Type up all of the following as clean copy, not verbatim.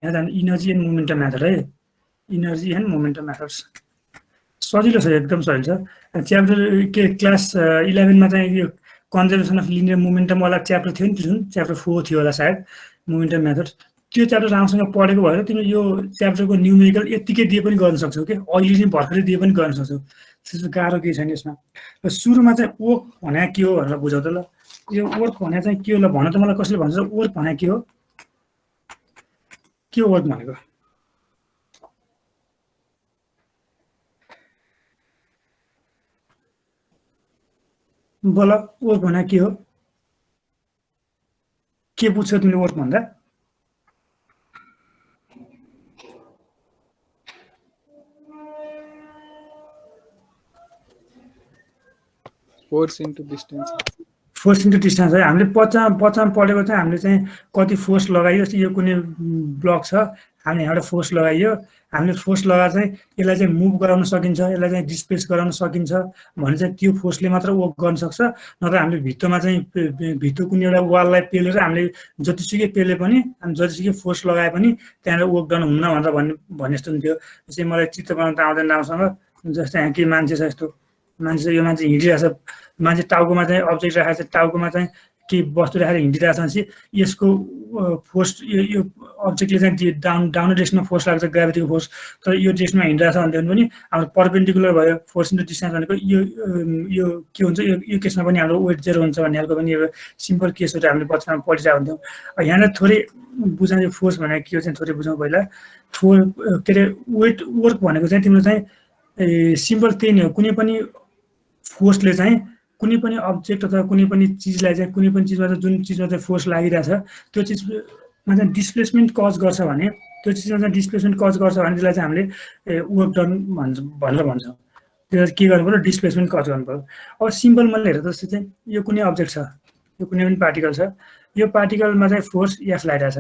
यहाँ जानु energy and momentum method है, इनर्जी एन्ड मोमेन्टम मेथड्स सजिलो छ, एकदम सजिलो छ। च्याप्टर के क्लास 11 मा चाहिँ यो कन्जर्भेसन अफ लिनियर मोमेन्टम वाला च्याप्टर थियो नि, त्यो जुन च्याप्टर 4 थियो होला सायद, मोमेन्टम मेथड, त्यो च्याप्टर राम्रोसँग पढेको भएर तिम्रो यो च्याप्टरको न्युमेरिकल यत्तिकै दिए पनि गर्न सक्छौ के, अहिले चाहिँ भर्खरै दिए पनि गर्न सक्छौ, त्यस्तो गाह्रो केही छैन यसमा। र सुरुमा चाहिँ वर्क भने के हो भनेर बुझाउ त ल। यो वर्क भने चाहिँ के हो ल भन त मलाई, कसले भन्छ वर्क भने के हो वर्क भनेको? बोल वर्क भने के हो? के बुझ्छौ तिमीले वर्क भन्दा? Force into distance. Force into distance है। हामीले पछाडि पढेको चाहिँ हामीले चाहिँ कति फोर्स लगाइयो, यो कुनै ब्लक छ, हामीले यहाँबाट फोर्स लगाइयो, हामीले फोर्स लगाएर चाहिँ यसलाई चाहिँ मुभ गराउन सकिन्छ, यसलाई चाहिँ डिस्प्लेस गराउन सकिन्छ भने चाहिँ त्यो फोर्सले मात्र वर्क गर्न सक्छ। नत्र हामीले भित्तोमा चाहिँ भित्तो कुनै एउटा वाललाई पेलेर हामीले जतिसुकै पेले पनि, हामी जतिसुकै फोर्स लगाए पनि त्यहाँबाट वर्क गर्न हुन्न भनेर भने जस्तो हुन्थ्यो। त्यसै मलाई चित्र बनाउन त आउँदैन राम्रोसँग, जस्तै यहाँ के मान्छे छ, यस्तो मान्छे छ, यो मान्छे हिँडिरहेछ, मान्छे टाउकोमा चाहिँ अब्जेक्ट राखेको छ, टाउकोमा चाहिँ के वस्तु राखेर हिँडिरहेछ भनेपछि यसको फोर्स, यो अब्जेक्टले चाहिँ डाउन डिरेक्सनमा फोर्स लाग्छ, ग्राभिटीको फोर्स, तर यो डिरेक्सनमा हिँडिरहेछ भन्दा पनि हाम्रो पर्पेन्डिकुलर भयो। फोर्स इन्टु डिस्टेन्स भनेको यो के हुन्छ, यो केसमा पनि हाम्रो वेट जेरो हुन्छ भन्ने खालको पनि एउटा सिम्पल केसहरू हामीले बच्चामा पढिरहेको हुन्थ्यौँ। यहाँनिर थोरै बुझाउने फोर्स भनेको के हो चाहिँ थोरै बुझौँ पहिला। के अरे वेट वर्क भनेको चाहिँ तिम्रो चाहिँ सिम्पल त्यही नै हो, कुनै पनि फोर्सले चाहिँ कुनै पनि अब्जेक्ट अथवा कुनै पनि चिजलाई चाहिँ कुनै पनि चिजमा चाहिँ जुन चिजमा चाहिँ फोर्स लागिरहेछ त्यो चिजमा चाहिँ डिस्प्लेसमेन्ट कज गर्छ भने, त्यो चिजमा चाहिँ डिस्प्लेसमेन्ट कज गर्छ भने त्यसलाई चाहिँ हामीले वर्क डन भनेर भन्छौँ। त्यो के गर्नु पर्यो, डिस्प्लेसमेन्ट कज गर्नु पर्यो। अब सिम्पल मैले हेरेर जस्तो चाहिँ यो कुनै अब्जेक्ट छ, यो कुनै पनि पार्टिकल छ, यो पार्टिकलमा चाहिँ फोर्स एफ लागिरहेछ,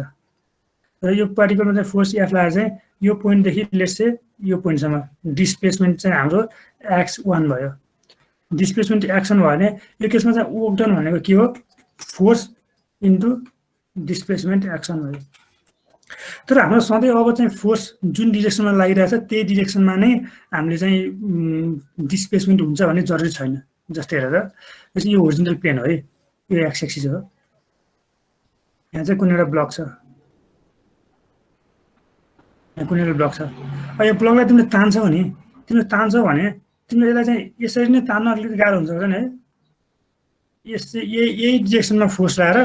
र यो पार्टिकलमा चाहिँ फोर्स एफ लगाएर चाहिँ यो पोइन्टदेखि लेट्स से यो पोइन्टसम्म डिस्प्लेसमेन्ट चाहिँ हाम्रो x1 भयो। डिस्प्लेसमेन्ट एक्सन भयो भने यो केसमा चाहिँ वर्क डन भनेको के हो, फोर्स इन्टु डिस्प्लेसमेन्ट एक्सन भयो। तर हाम्रो सधैँ अब चाहिँ फोर्स जुन डिरेक्सनमा लागिरहेछ त्यही डिरेक्सनमा नै हामीले चाहिँ डिस्प्लेसमेन्ट हुन्छ भन्ने जरुरी छैन। जस्तै हेरेर जस्तै यो होरिजोन्टल प्लेन हो है, यो एक्स एक्सिस हो, यहाँ चाहिँ कुनै एउटा ब्लक छ, यहाँ कुनै एउटा ब्लक छ, यो ब्लकलाई तिमीले तान्छौ भने तिमीले यसलाई चाहिँ यसरी नै तान्न अलिकति गाह्रो हुन्छ है। यही डिरेक्सनमा फोर्स लगाएर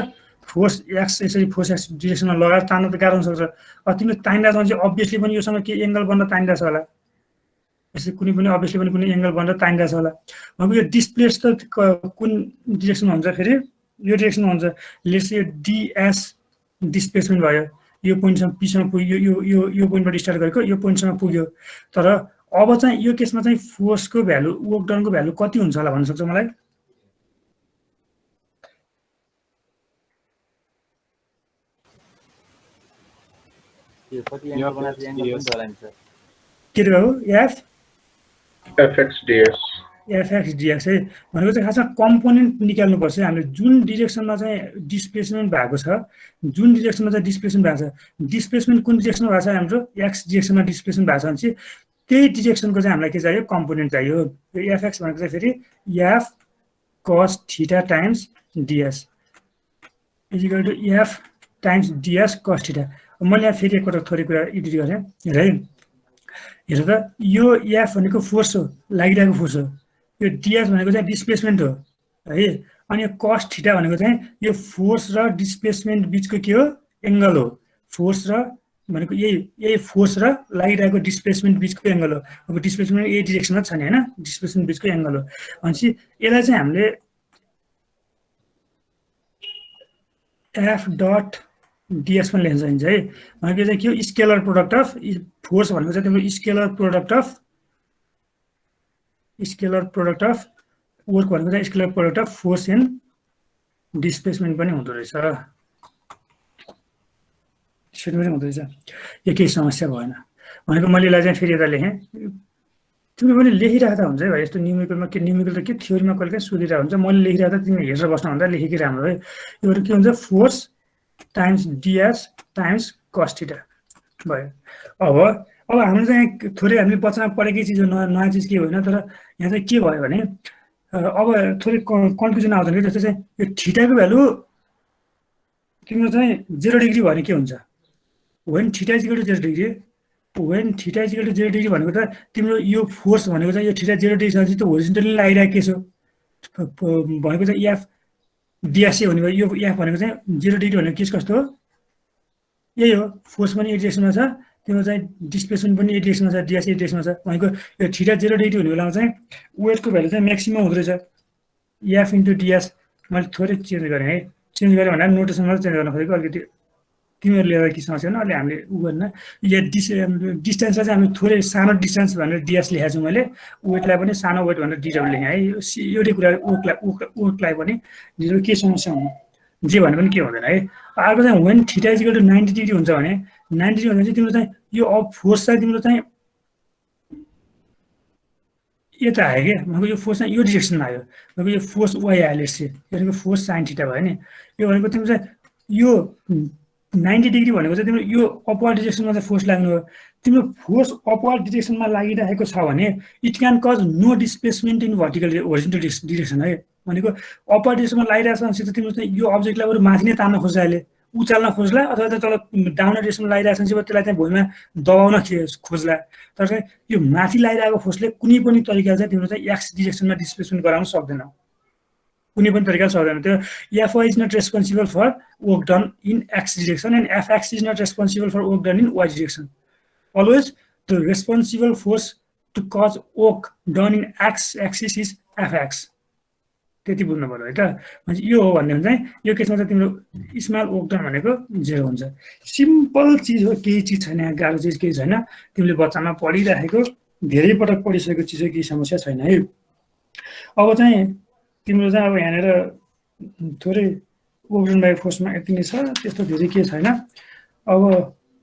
फोर्स एक्स यसरी फोर्स एक्स डिरेक्सनमा लगाएर तान्न त गाह्रो हुनसक्छ। तिमीले तानिरहेको भने चाहिँ अभियसली पनि योसँग के एङ्गल बनेर तानिरहेछ होला, यसरी कुनै पनि अभियसली पनि कुनै एङ्गल बनेर तानिरहेछ होला। अब यो डिस्प्लेस त कुन डिरेक्सनमा हुन्छ, फेरि यो डिरेक्सनमा हुन्छ। लेट्स यो डिएस डिस्प्लेसमेन्ट भयो, यो पोइन्टसम्म पीसम्म पुग्यो, यो पोइन्टबाट स्टार्ट गरेको यो पोइन्टसम्म पुग्यो। तर अब चाहिँ यो केसमा चाहिँ फोर्सको भ्यालु, वर्क डनको भ्यालु कति हुन्छ होला भन्न सक्छ मलाई? के रे बाबु? एफएक्स डिएक्स है भनेको चाहिँ खासमा कम्पोनेन्ट निकाल्नुपर्छ हामीले। जुन डिरेक्सनमा चाहिँ डिस्प्लेसमेन्ट भएको छ, जुन डिरेक्सनमा चाहिँ डिस्प्लेसमेन्ट भएको छ, डिस्प्लेसमेन्ट कुन डिरेक्सनमा भएको छ हाम्रो एक्स डिरेक्सनमा डिस्प्लेसमेन्ट भएको छ भने चाहिँ त्यही डिरेक्सनको चाहिँ हामीलाई के चाहियो, कम्पोनेन्ट चाहियो। यो एफएक्स भनेको चाहिँ फेरि F cos theta times D S is equal to F times D S cos theta. मैले यहाँ फेरि एकपल्ट थोरै कुरा एडिट गरेँ है। हेर त, यो एफ भनेको फोर्स हो, लागिरहेको फोर्स हो, यो डिएस भनेको चाहिँ डिस्प्लेसमेन्ट हो है। अनि यो कस थीटा भनेको चाहिँ यो फोर्स र डिस्प्लेसमेन्ट बिचको के हो, एङ्गल हो। फोर्स र भनेको यही फोर्स र लागिरहेको डिस्प्लेसमेन्ट बिचको एङ्गल हो। अब डिस्प्लेसमेन्ट यही डिरेक्सनमा छ नि होइन, डिस्प्लेसमेन्ट बिचको एङ्गल हो भनेपछि यसलाई चाहिँ हामीले एफ डट डिएस पनि लेख्न सकिन्छ है। भनेको चाहिँ के हो, स्केलर प्रोडक्ट अफ फोर्स भनेको चाहिँ तिम्रो स्केलर प्रोडक्ट अफ वर्क भनेको चाहिँ scalar product of force and displacement पनि हुँदो रहेछ, पनि हुँदो रहेछ। यो केही समस्या भएन भनेको मैले यसलाई चाहिँ फेरि यता लेखेँ। तिमीले पनि लेखिरहेको त हुन्छ है भाइ, यस्तो न्युमेरिकलमा के न्युमेरिकल त के थ्योरीमा कहिले काहीँ सोधिरहेको हुन्छ, मैले लेखिरहेको त तिमीले हेरेर बस्नुभन्दा लेखेकै राम्रो है। यो के हुन्छ, force times D S times cos theta. भयो। अब हामीले चाहिँ थोरै हामीले बच्चामा पढेकै चिज हो, नयाँ चिज के होइन। तर यहाँ चाहिँ के भयो भने अब थोरै कन्फ्युजन आउँछ कि जस्तो चाहिँ यो थीटाको भ्यालु तिम्रो चाहिँ 0 डिग्री भने के हुन्छ? When theta is equal to 0 degree, when theta is equal to 0 degree भनेको त तिम्रो यो फोर्स भनेको चाहिँ यो थीटा 0 डिग्री छ भने त्यो होरिजन्टली लागिरहेको के छ भनेको चाहिँ एफ डिएसए भनेको यो एफ भनेको चाहिँ 0 डिग्री भनेको के कस्तो हो? यही हो, फोर्स पनि एक डिरेक्सनमा छ, तिम्रो चाहिँ डिस्प्लेसमेन्ट पनि एक डिरेक्सनमा छ, डिएसए एक डिरेक्सनमा छ भनेको यो थीटा 0 डिग्री हुने बेलामा चाहिँ वेटको भ्यालु चाहिँ म्याक्सिमम हुँदो रहेछ एफ इन्टु डिएस। मैले थोरै चेन्ज गरेँ है, चेन्ज गरेँ भन्दा नोटेसनलाई चेन्ज गर्न खोजेको, अलिकति तिमीहरूले लिएर के समस्या होइन, अहिले हामीले उ गर्न या डिस्टेन्सलाई चाहिँ हामी थोरै सानो डिस्टेन्स भनेर डिएस लेखेको छु मैले, वेटलाई पनि सानो वेट भनेर डिडब्ल्यू लेखेँ है। एउटै कुरा वेटलाई पनि डिडब्ल्यू के समस्या हुनु जे भने पनि के हुँदैन है। अर्को चाहिँ when theta is equal to 90 degree हुन्छ भने 90 डिग्री भने चाहिँ तिम्रो चाहिँ यो फोर्स चाहिँ तिम्रो चाहिँ यता आयो क्या, भनेको यो फोर्स चाहिँ यो डिरेक्सनमा आयो, भनेको यो फोर्स वाइ आयो लेट्स से, यो फोर्स साइन थीटा भयो नि। यो भनेको तिम्रो चाहिँ यो 90 डिग्री भनेको चाहिँ तिम्रो यो अपवर्ड डिरेक्सनमा चाहिँ फोर्स लाग्नु हो। तिम्रो फोर्स अपवर्ड डिरेक्सनमा लागिरहेको छ भने it can cause no displacement in vertical horizontal direction है। भनेको अपवर्ड डिरेक्सनमा लागिरहेको छ भने तिम्रो चाहिँ यो अब्जेक्टलाई बरु माथि नै तान्न खोज्ला, अहिले उचाल्न खोज्ला, अथवा चाहिँ तल डाउन डिरेक्सनमा लागिरहेको छ भने त्यसलाई चाहिँ भुइँमा दबाउन खोज्ला। तर चाहिँ यो माथि लागिरहेको फोर्सले कुनै पनि तरिकाले चाहिँ तिम्रो चाहिँ एक्स डिरेक्सनमा डिस्प्लेसमेन्ट गराउन सक्दैन, कुनै पनि तरिकाले सक्दैन। त्यो FY is not responsible for work done in X direction and FX is not responsible for work done in Y direction. Always the responsible force to cause work done in X axis is FX. त्यति बुझ्नु पर्यो है त। भने यो हो भन्ने हुन्छ है, यो केसमा चाहिँ तिम्रो स्मल वर्क डन भनेको 0 हुन्छ। सिम्पल चिज हो, केही चिज छैन, गाह्रो चिज केही छैन, तिमीले बच्चामा पढिराखेको धेरै पटक पढिसकेको चिज हो, केही समस्या छैन है। अब चाहिँ तिम्रो चाहिँ अब यहाँनिर थोरै वर्क डन बाई फोर्समा यति नै छ, त्यस्तो धेरै केही छैन। अब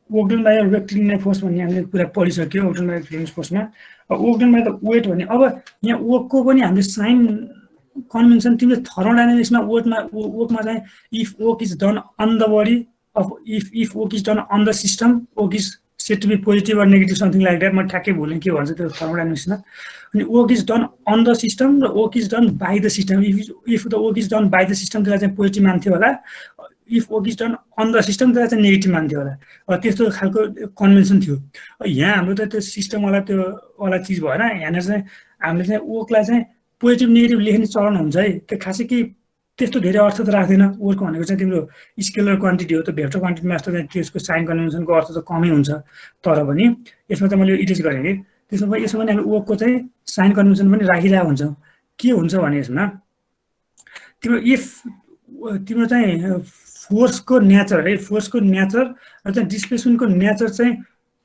work done by rectilinear force भन्ने हामीले कुरा पढिसक्यो वर्क डन बाई रेक्टिलिनियर फोर्समा। Work done by the weight भन्ने, अब यहाँ वर्कको पनि हामीले साइन कन्भेन्सन तिमीले थर्मोडाइनामिक्समा वर्कमा चाहिँ if work is done on the body of if work is done on the system work is said to be positive or negative something like that. म ठ्याक्कै भुलेँ के भन्छ त्यो थर्मोडाइनामिक्समा। अनि work is done on the system र work is done by the system, if the work is done by the system त्यसलाई चाहिँ पोजिटिभ मान्थ्यो होला, if work is done on the system त्यसलाई चाहिँ नेगेटिभ मान्थ्यो होला। त्यस्तो खालको कन्भेन्सन थियो। यहाँ हाम्रो त त्यो सिस्टमवाला त्यो वाला चिज भएन, यहाँनिर चाहिँ हामीले चाहिँ वर्कलाई चाहिँ पोजिटिभ नेगेटिभ लेख्ने चलन हुन्छ है। त्यो खासै केही त्यस्तो धेरै अर्थ त राख्दैन। वर्क भनेको चाहिँ तिम्रो स्केलर क्वान्टिटी हो, त भेक्टर क्वान्टिटीमा जस्तो चाहिँ त्यसको साइन कन्भेन्सनको अर्थ त कमै हुन्छ। तर पनि यसमा चाहिँ मैले इरेज गरेँ कि त्यसमा यसमा पनि हामीले वर्कको चाहिँ साइन कन्भेन्सन पनि राखिरहेको हुन्छ। के हुन्छ भने यसमा तिम्रो इफ तिम्रो चाहिँ फोर्सको नेचर है, फोर्सको नेचर र चाहिँ डिस्प्लेसमेन्टको नेचर चाहिँ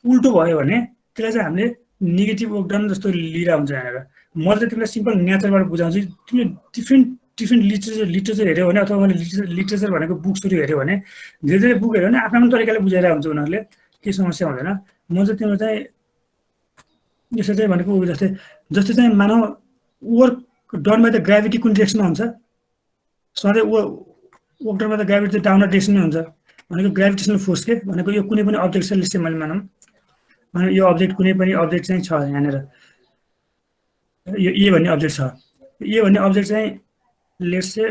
उल्टो भयो भने त्यसलाई चाहिँ हामीले नेगेटिभ वर्क डन जस्तो लिइरहेको हुन्छ। यहाँनिर म चाहिँ तिमीलाई सिम्पल नेचरबाट बुझाउँछु। तिमीले डिफ्रेन्ट लिटरेचर हेऱ्यो भने, अथवा मैले लिटरेचर भनेको बुक्सहरू हेऱ्यो भने, धेरै धेरै बुक हेऱ्यो भने आफ्नो आफ्नो तरिकाले बुझाइरहेको हुन्छ उनीहरूले, केही समस्या हुँदैन। म चाहिँ तिम्रो चाहिँ यसो चाहिँ भनेको जस्तै चाहिँ मानव work done by the gravity कुन डिरेक्सनमा हुन्छ, सधैँ work done by the gravity चाहिँ डाउनर डिरेक्सनमा हुन्छ। भनेको ग्राभिटेसनल फोर्स के भनेको यो कुनै पनि अब्जेक्ट छ, लिस्ट मैले मानौँ यो अब्जेक्ट कुनै पनि अब्जेक्ट चाहिँ छ, यहाँनिर यो ए भन्ने अब्जेक्ट छ। ए भन्ने अब्जेक्ट चाहिँ लेट्स से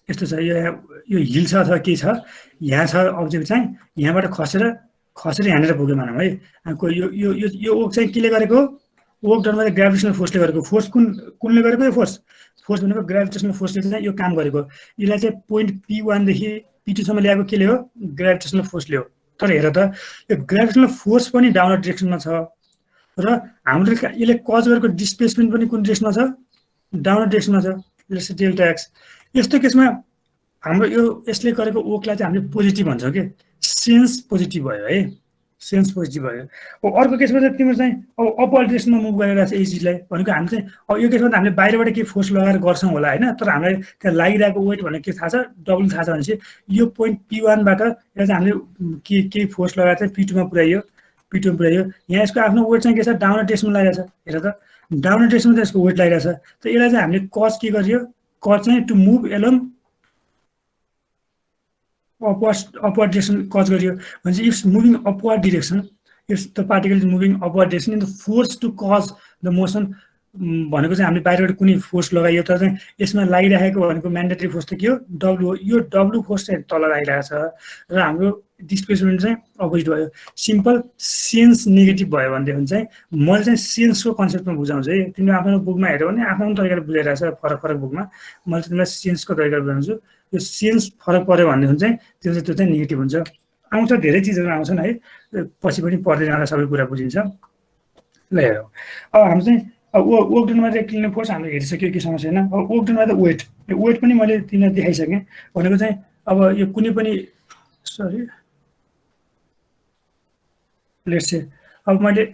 यस्तो छ, यो हिल छ अथवा के छ, यहाँ छ अब्जेक्ट चाहिँ, यहाँबाट खसेर यहाँनिर पुग्यो मानौँ है। यो यो यो यो वर्क चाहिँ केले गरेको, वर्क डन बाई ग्राभिटेसनल फोर्सले गरेको। फोर्स कुनले गरेको, यो फोर्स भनेको ग्राभिटेसनल फोर्सले चाहिँ यो काम गरेको। यसलाई चाहिँ पोइन्ट P1 देखि P2सम्म ल्याएको केले हो, ग्राभिटेसनल फोर्सले हो। तर हेर त यो ग्राभिटेसनल फोर्स पनि डाउनर डिरेक्सनमा छ र हाम्रो यसले कज गरेको डिस्प्लेसमेन्ट पनि कुन डिरेक्सनमा छ, डाउनर डिरेक्सनमा छ, लेट्स से डेल्टा एक्स। यस्तो केसमा हाम्रो यो यसले गरेको वर्कलाई चाहिँ हामीले पोजिटिभ भन्छौँ कि सेन्स पोजिटिभ भयो है, सेन्स पोजिटिभ भयो। अब अर्को केसमा चाहिँ तिम्रो चाहिँ अब अपवर्ड डिरेक्सनमा मुभ गरिरहेको छ यही चिजलाई, भनेको हामी चाहिँ अब यो केसमा त हामीले बाहिरबाट केही फोर्स लगाएर गर्छौँ होला होइन, तर हामीलाई त्यहाँ लागिरहेको वेट भनेको के थाहा छ, डबल थाहा छ भनेपछि यो पोइन्ट P1बाट यसलाई चाहिँ हामीले केही फोर्स लगाएर चाहिँ P2मा पुऱ्याइयो, यहाँ यसको आफ्नो वेट चाहिँ के छ, डाउनर डिरेक्सनमा लागिरहेछ। हेर त डाउनर डिरेक्सनमा चाहिँ यसको वेट लागिरहेछ। त यसलाई चाहिँ हामीले कज के गरियो, कज चाहिँ to move along upward direction cause गरियो। भनेपछि it's moving upward direction it's the particle is moving upward direction in the force to cause the motion भनेको चाहिँ हामीले बाहिरबाट कुनै फोर्स लगाइयो तर चाहिँ यसमा लागिरहेको भनेको म्यान्डेटरी फोर्स त के हो डब्लु हो यो डब्लु फोर्स चाहिँ तल लागिरहेको छ र हाम्रो डिस्प्लेसमेन्ट चाहिँ अपोजिट भयो सिम्पल सेन्स नेगेटिभ भयो भनेदेखि चाहिँ मैले चाहिँ सेन्सको कन्सेप्टमा बुझाउँछु है तिमीले आफ्नो बुकमा हेऱ्यौ भने आफ्नो तरिकाले बुझाइरहेको छ फरक फरक बुकमा मैले तिमीलाई सेन्सको तरिकाले बुझाउँछु यो सेन्स फरक पर्यो भनेदेखि चाहिँ त्यो चाहिँ नेगेटिभ हुन्छ आउँछ धेरै चिजहरू आउँछन् है पछि पनि पढ्दै जाँदा सबै कुरा बुझिन्छ ल हेरौँ अब हाम्रो चाहिँ वर्क डनमा रेक्टिलिनियर फोर्स हामीले हेरिसक्यो के समस्या छैन अब वर्क डनमा त वेट पनि मैले तिमीलाई देखाइसकेँ भनेको चाहिँ अब यो कुनै पनि सरी लेट्स से अब मैले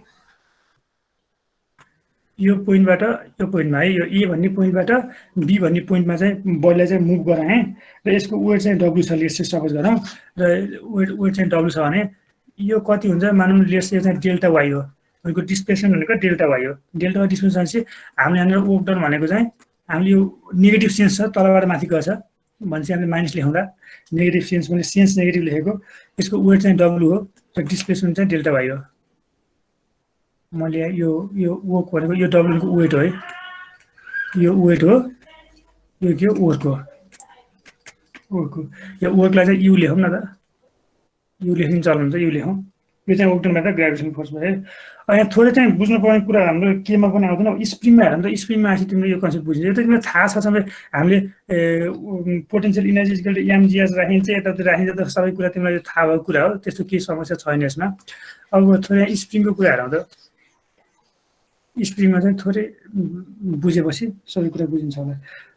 यो पोइन्टबाट यो पोइन्टमा है यो ए भन्ने पोइन्टबाट बी भन्ने पोइन्टमा चाहिँ बललाई चाहिँ मुभ गराएँ र यसको वेट चाहिँ डब्लु छ लेट्स से सपोज गरौँ र वेट चाहिँ डब्लु छ भने यो कति हुन्छ मानौँ लेट्स से चाहिँ डेल्टा वाइ हो उनको डिस्प्लेसमेन्ट भनेको डेल्टा वाइ हो डेल्टा वाइ डिस्प्लेसमेन्ट चाहिँ हामीले यहाँनिर वर्क डन भनेको चाहिँ हामीले यो नेगेटिभ सेन्स छ तलबाट माथि गएछ भने चाहिँ हामीले माइनस लेखौँला नेगेटिभ सेन्स भने सेन्स नेगेटिभ लेखेको यसको वेट चाहिँ डब्लु हो र डिस्प्लेसमेन्ट चाहिँ डेल्टा वाइ हो मैले यो वर्क भनेको यो डब्लुको वेट हो है यो वेट हो यो के हो वर्क हो यो वर्कलाई चाहिँ यु लेखौँ न त यु लेख्नु चल्नुहुन्छ यु लेखौँ यो चाहिँ वर्क डनबाट ग्राभिटेसन फोर्स भयो है यहाँ थोरै चाहिँ बुझ्नुपर्ने कुरा हाम्रो केमा पनि आउँदैन स्प्रिङमा हेर्नु त स्प्रिङमा आएपछि तिमीले यो कन्सेप्ट बुझिन्छ यो त तिमीलाई थाहा छ सबै हामीले potential energy equal to MGS राखिन्छ यताउति राखिन्छ त सबै कुरा तिमीलाई यो थाहा भएको कुरा हो त्यस्तो केही समस्या छैन यसमा अब थोरै स्प्रिङको कुरा हेरौँ त स्प्रिङमा चाहिँ थोरै बुझेपछि सबै कुरा बुझिन्छ होला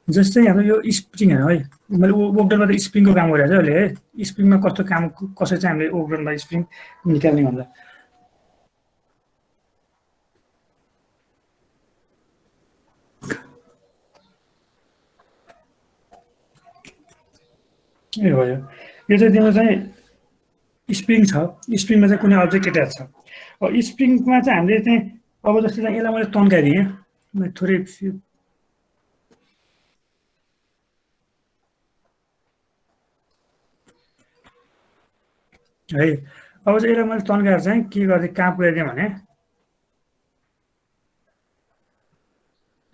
जस्तै हाम्रो यो स्प्रिङ हेरौँ है मैले वर्क डनमा त स्प्रिङको काम गरिरहेको छु अहिले है स्प्रिङमा कस्तो काम कसरी चाहिँ हामीले वर्क डनमा स्प्रिङ निकाल्ने भन्दा ए भयो यो चाहिँ तिम्रो चाहिँ स्प्रिङ छ स्प्रिङमा चाहिँ कुनै अब्जेक्ट एट्याच छ अब स्प्रिङमा चाहिँ हामीले चाहिँ अब जस्तै चाहिँ यसलाई मैले तन्काइदिएँ थोरै है अब चाहिँ यसलाई मैले तन्काएर चाहिँ के गरिदिएँ कहाँ पुऱ्याइदिएँ भने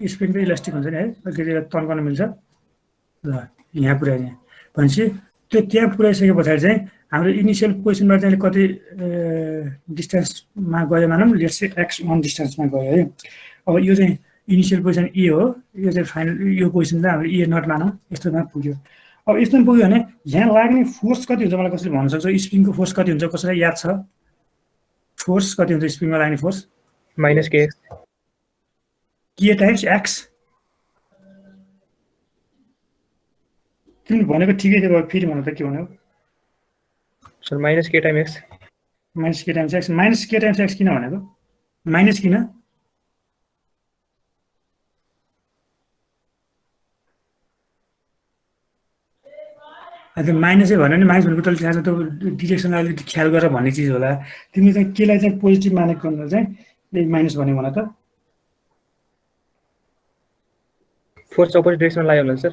स्प्रिङ त इलास्टिक हुन्छ नि है अलिकति तन्काउन मिल्छ ल यहाँ पुऱ्याइदिएँ भनेपछि त्यो त्यहाँ पुऱ्याइसके पछाडि चाहिँ हाम्रो इनिसियल पोजिसनबाट चाहिँ कति डिस्टेन्समा गयो मानौँ लेट्स से x1 डिस्टेन्समा गयो है अब यो चाहिँ इनिसियल पोजिसन ए हो यो चाहिँ फाइनल यो पोजिसन चाहिँ हाम्रो ए नट मानौँ यस्तोमा पुग्यो अब यस्तोमा पुग्यो भने यहाँ लाग्ने फोर्स कति हुन्छ मलाई कसैले भन्न सक्छ स्प्रिङको फोर्स कति हुन्छ कसैलाई याद छ फोर्स कति हुन्छ स्प्रिङमा लाग्ने फोर्स माइनस के टाइम्स एक्स तिमीले भनेको ठिकै थियो फेरि भन्नु त के भन्यो सर माइनस के टाइम एक्स माइनस के टाइम्स एक्स किन भनेको माइनस किन माइनसै भन्यो भने माइनस भनेको तैँले थाहा छ त्यो डिरेक्सन अलिकति ख्याल गरेर भन्ने चिज होला तिमीले चाहिँ केलाई चाहिँ पोजिटिभ मानेको भन्दा चाहिँ माइनस भन्यो भने त फोर्स अपोजिट डिरेक्सनमा लाग्यो होला सर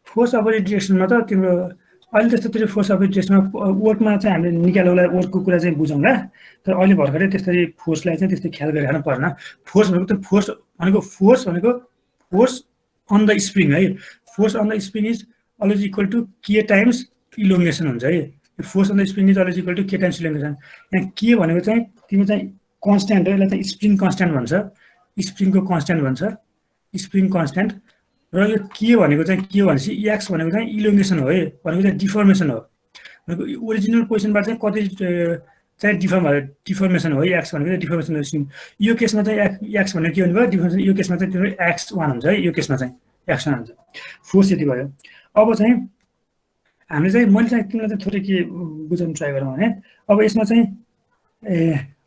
फोर्स अपोजिट डिरेक्सनमा त तिम्रो अहिले त्यस्तोतिर फोर्स अपोजिट डिरेक्सनमा वर्कमा चाहिँ हामीले निकाल्नुलाई वर्कको कुरा चाहिँ बुझौँला तर अहिले भर्खरै त्यसरी फोर्सलाई चाहिँ त्यस्तो ख्याल गरिरहनु पर्न फोर्स भनेको फोर्स अन द स्प्रिङ है force on the spring is always equal to K times elongation हुन्छ है force on the spring is always equal to K times elongation यहाँ के भनेको चाहिँ तिमी चाहिँ कन्सट्यान्ट हो यसलाई चाहिँ स्प्रिङ कन्सट्यान्ट भन्छ स्प्रिङको कन्सट्यान्ट भन्छ स्प्रिङ कन्सट्यान्ट र यो के भनेको चाहिँ के भनेपछि एक्स भनेको चाहिँ इलोङ्गेसन हो है भनेको चाहिँ डिफर्मेसन हो भनेको ओरिजिनल पोजिसनबाट चाहिँ कति चाहिँ डिफर्मेसन हो है एक्स भनेको चाहिँ डिफर्मेसन हो यो केसमा चाहिँ एक्स भनेको के भन्नुभयो डिफर्मेसन यो केसमा चाहिँ तिम्रो x1 हुन्छ है यो केसमा चाहिँ x1 हुन्छ फोर्स यति भयो अब चाहिँ हामीले चाहिँ मैले चाहिँ तिमीलाई चाहिँ थोरै के बुझाउनु ट्राई गरौँ भने अब यसमा चाहिँ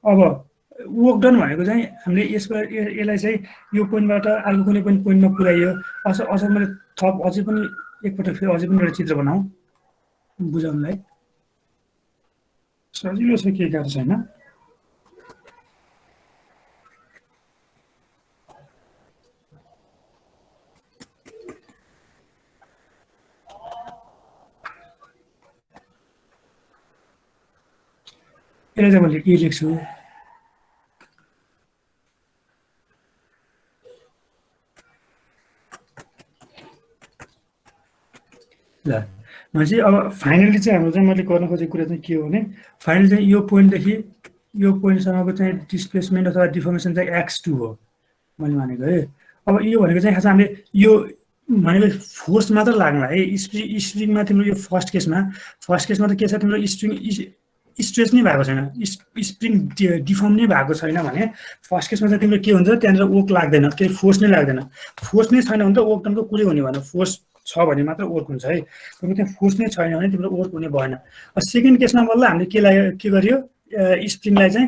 अब वर्क डन भनेको चाहिँ हामीले यसलाई चाहिँ यो पोइन्टबाट अर्को कुनै पनि पोइन्टमा पुर्याइयो अझ मैले थप अझै पनि एकपल्ट फेरि अझै पनि एउटा चित्र बनाऊ बुझाउनुलाई सजिलो छ केही गाह्रो छैन यसलाई चाहिँ मैले के लेख्छु ल भनेपछि अब फाइनली चाहिँ हाम्रो चाहिँ मैले गर्न खोजेको कुरा चाहिँ के हो भने फाइनली चाहिँ यो पोइन्टदेखि यो पोइन्टसम्मको चाहिँ डिस्प्लेसमेन्ट अथवा डिफर्मेसन चाहिँ x2 हो मैले मानेको है। अब यो भनेको चाहिँ खास हामीले यो भनेको फोर्स मात्र लाग्ला है। स्प्रिङमा तिम्रो यो फर्स्ट केसमा त के छ तिम्रो स्प्रिङ स्ट्रेच नै भएको छैन, स्प्रिङ डिफर्म नै भएको छैन भने फर्स्ट केसमा चाहिँ तिम्रो के हुन्छ त्यहाँनिर वर्क लाग्दैन, केही फोर्स नै लाग्दैन। फोर्स नै छैन भने त वर्क डनको कुरै हुने भएन, फोर्स छ भने मात्र वर्क हुन्छ है। तिम्रो त्यहाँ फोर्स नै छैन भने तिम्रो वर्क हुने भएन। सेकेन्ड केसमा बल्ल हामीले के गर्यो स्प्रिङलाई चाहिँ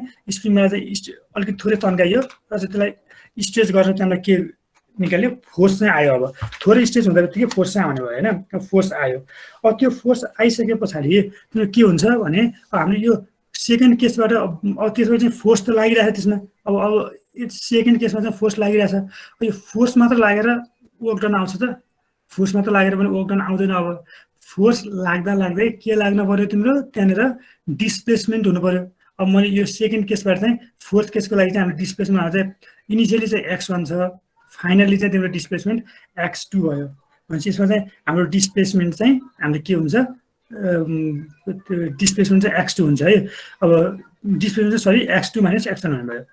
अलिकति थोरै तन्काइयो र चाहिँ त्यसलाई स्ट्रेच गरेर त्यहाँबाट के निकाल्यो फोर्स चाहिँ आयो। अब थोरै स्ट्रेच हुँदा बित्तिकै फोर्स चाहिँ आउने भयो होइन, फोर्स आयो। अब त्यो फोर्स आइसके पछाडि तिम्रो के हुन्छ भने हामीले यो सेकेन्ड केसबाट अब त्यसबाट चाहिँ फोर्स त लागिरहेछ त्यसमा। अब सेकेन्ड केसमा चाहिँ फोर्स लागिरहेछ, यो फोर्स मात्र लागेर वर्क डन आउँछ त? फोर्स मात्र लागेर पनि वर्क डन आउँदैन। अब फोर्स लाग्दै के लाग्न पर्यो तिम्रो त्यहाँनिर डिस्प्लेसमेन्ट हुनु पर्यो। अब मैले यो सेकेन्ड केसबाट चाहिँ फोर्थ केसको लागि चाहिँ हाम्रो डिस्प्लेसमेन्ट चाहिँ इनिसियली चाहिँ x1 छ, फाइनली चाहिँ तिम्रो डिस्प्लेसमेन्ट x2 भयो। भनेपछि यसमा चाहिँ हाम्रो डिस्प्लेसमेन्ट चाहिँ हामीले के हुन्छ डिस्प्लेसमेन्ट चाहिँ x2 हुन्छ है। अब डिस्प्लेसमेन्ट चाहिँ सरी x2 माइनस x1 हुने भयो।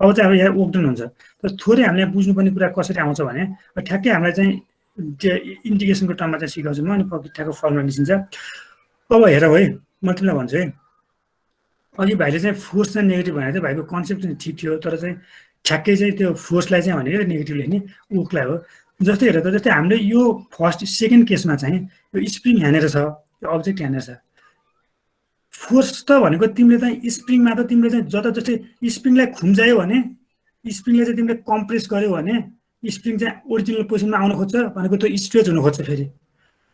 अब चाहिँ अब यहाँ वर्क डन हुन्छ। तर थोरै हामीले बुझ्नुपर्ने कुरा कसरी आउँछ भने ठ्याक्कै हामीलाई चाहिँ इन्टिग्रेसनको टर्ममा चाहिँ सिकाउँछु म, अनि ठ्याक्क फर्मुला निस्किन्छ। अब हेर है म तिमीलाई भन्छु है, अघि भाइले चाहिँ फोर्स चाहिँ नेगेटिभ भनेको थियो, भाइको कन्सेप्ट चाहिँ ठिक थियो, तर चाहिँ ठ्याक्कै चाहिँ त्यो फोर्सलाई चाहिँ भनेको नेगेटिभ लेख्ने वर्कलाई हो। जस्तै हेर त, जस्तै हामीले यो फर्स्ट सेकेन्ड केसमा चाहिँ यो स्प्रिङ यहाँनिर छ, यो अब्जेक्ट यहाँनिर छ। फोर्स त भनेको तिमीले चाहिँ स्प्रिङमा त तिमीले चाहिँ जस्तै स्प्रिङलाई खुम्जायो भने स्प्रिङले चाहिँ तिमीले कम्प्रेस गर्यो भने स्प्रिङ चाहिँ ओरिजिनल पोजिसनमा आउन खोज्छ भनेको त्यो स्ट्रेच हुन खोज्छ फेरि।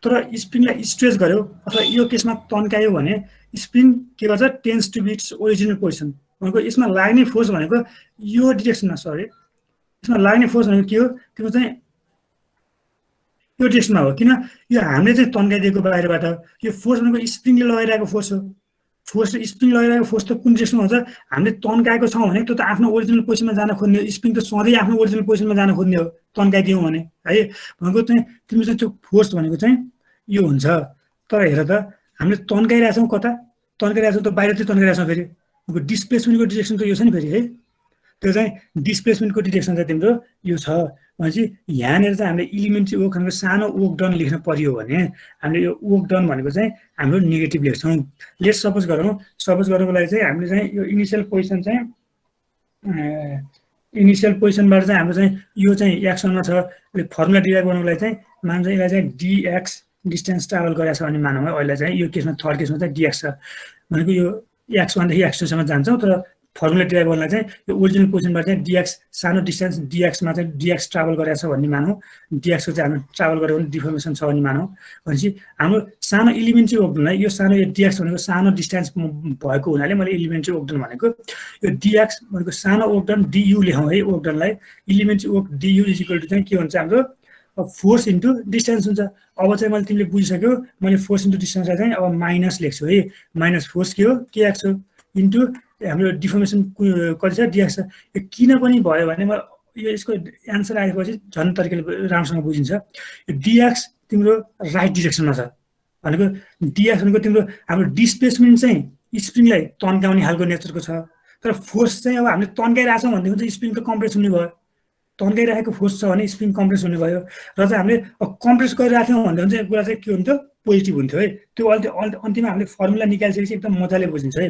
तर स्प्रिङलाई स्ट्रेच गर्यो अथवा यो केसमा तन्कायो भने स्प्रिङ के गर्छ tends to be its original position भनेको यसमा लाग्ने फोर्स भनेको यो डिरेक्सनमा यसमा लाग्ने फोर्स भनेको के हो त्यो चाहिँ यो डिरेक्सनमा हो। किन यो हामीले चाहिँ तन्काइदिएको बाहिरबाट यो फोर्स भनेको स्प्रिङले लगाइरहेको फोर्स हो। स्प्रिङ लगाइरहेको फोर्स त कुन डिरेक्सनमा हुन्छ हामीले तन्काएको छौँ भने त्यो त आफ्नो ओरिजिनल पोजिसनमा जान खोज्ने हो। स्प्रिङ त सधैँ आफ्नो ओरिजिनल पोजिसनमा जान खोज्ने हो तन्काइदियौँ भने है। भनेको चाहिँ तिम्रो चाहिँ त्यो फोर्स भनेको चाहिँ यो हुन्छ। तर हेर त हामीले तन्काइरहेछौँ कता तन्काइरहेछौँ त बाहिरतिर तन्काइरहेछौँ फेरि। डिस्प्लेसमेन्टको डिरेक्सन त यो छ नि फेरि है। त्यो चाहिँ डिस्प्लेसमेन्टको डिरेक्सन चाहिँ तिम्रो यो छ भनेपछि यहाँनिर चाहिँ हामीले इलिमेन्ट्री वर्क भनेको सानो वर्क डन लेख्न पर्यो भने हामीले यो वर्क डन भनेको चाहिँ हाम्रो नेगेटिभ लेख्छौँ। लेट्स सपोज गर्नुको लागि चाहिँ हामीले चाहिँ यो इनिसियल पोजिसनबाट चाहिँ हाम्रो चाहिँ यो चाहिँ x1 छ। फर्मुला डिराइभ गर्नुको लागि चाहिँ मान्छ यसलाई चाहिँ dx डिस्टेन्स ट्राभल गरेको छ भने मानौँ है। अहिले चाहिँ यो केसमा थर्ड केसमा चाहिँ dx छ भनेको यो x1 देखि x2सम्म जान्छौँ। तर फर्मुला डिराइभ गर्नलाई चाहिँ यो ओरिजिनल पोजिसनबाट चाहिँ dx सानो डिस्टेन्स dxमा चाहिँ dx ट्राभल गरेको छ भन्ने मानौँ। dxको चाहिँ हाम्रो ट्राभल गरेको भने डिफर्मेसन छ भन्ने मानौँ। भनेपछि हाम्रो सानो इलिमेन्ट्री वर्कडनलाई यो सानो यो dx भनेको सानो डिस्टेन्स भएको हुनाले मैले इलिमेन्ट्री वर्कडन भनेको यो dx भनेको सानो वर्कडन du लेखौँ है। वर्कडनलाई elementary work du is equal to चाहिँ के हुन्छ हाम्रो फोर्स इन्टु डिस्टेन्स हुन्छ। अब चाहिँ मैले तिमीले बुझिसक्यो, मैले फोर्स इन्टु डिस्टेन्सलाई चाहिँ अब माइनस लेख्छु है। माइनस फोर्स के हो kx हो इन्टु हाम्रो डिफर्मेसन कति छ dx छ। यो किन पनि भयो भने म यो यसको एन्सर आएपछि झन् तरिकाले राम्रोसँग बुझिन्छ। यो dx तिम्रो राइट डिरेक्सनमा छ भनेको dx भनेको तिम्रो हाम्रो डिस्प्लेसमेन्ट चाहिँ स्प्रिङलाई तन्काउने खालको नेचरको छ। तर फोर्स चाहिँ अब हामीले तन्काइरहेछौँ भनेदेखि चाहिँ स्प्रिङ त कम्प्रेस हुने भयो। तन्काइरहेको फोर्स छ भने स्प्रिङ कम्प्रेस हुने भयो र चाहिँ हामीले कम्प्रेस गरिरहेको थियौँ भनेदेखि चाहिँ कुरा चाहिँ के हुन्थ्यो पोजिटिभ हुन्थ्यो है। त्यो अन्तिममा हामीले फर्मुला निकालिसकेपछि एकदम मजाले बुझिन्छ है।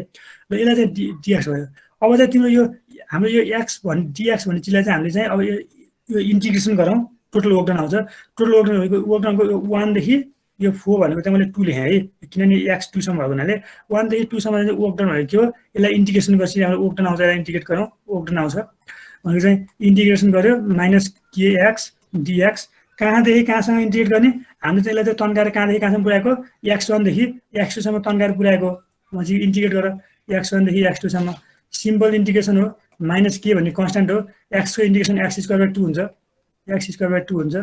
र यसलाई चाहिँ dx भयो। अब चाहिँ तिम्रो यो हाम्रो यो dx भन्ने चिजलाई चाहिँ हामीले चाहिँ अब यो इन्टिग्रेसन गरौँ टोटल वर्कडन आउँछ। टोटल वर्कडनको 1 देखि यो 4 भनेको चाहिँ मैले 2 लेखेँ है किनभने x2 सम्म भएको हुनाले 1 देखि 2 सम्म चाहिँ वर्कडन भनेको के हो यसलाई इन्टिग्रेसन गरेपछि हाम्रो वर्कडन आउँछ। यसलाई इन्टिग्रेट गरौँ वर्कडन आउँछ भनेको चाहिँ इन्टिग्रेसन गर्यो माइनस kx dx कहाँदेखि कहाँसम्म इन्टिग्रेट गर्ने हामीले चाहिँ यसलाई चाहिँ तन्काएर कहाँदेखि कहाँसम्म पुऱ्याएको x1 देखि x2सम्म तन्काएर पुऱ्याएको। भनेपछि इन्टिग्रेट गर x1 देखि x2सम्म सिम्पल इन्टिग्रेसन हो। माइनस के भन्ने कन्सट्यान्ट हो। x को इन्टिग्रेसन x² 2 हुन्छ x² 2 हुन्छ।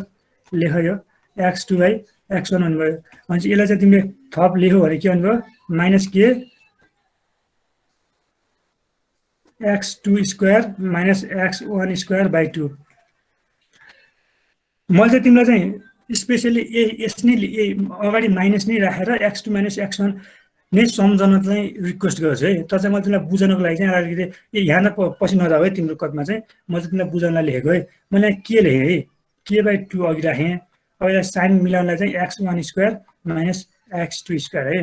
लेख यो x2/x1 हुनुभयो। भनेपछि यसलाई चाहिँ तिमीले थप लेख्यौ भने के भन्नुभयो माइनस के x2 square minus x1 square by 2। मैले चाहिँ तिमीलाई चाहिँ स्पेसली यस नै अगाडि माइनस नै राखेर x2 माइनस x1 नै सम्झन चाहिँ रिक्वेस्ट गर्छु है। तर चाहिँ मैले तिमीलाई बुझाउनको लागि चाहिँ अलिकति यहाँ पछि नजाऊ है तिम्रो कदमा चाहिँ म चाहिँ तिमीलाई बुझाउनलाई लेखेको है। मैले के लेखेँ है k/2 अघि राखेँ। अब यसलाई साइन मिलाउनलाई चाहिँ x1 square minus x2 square है।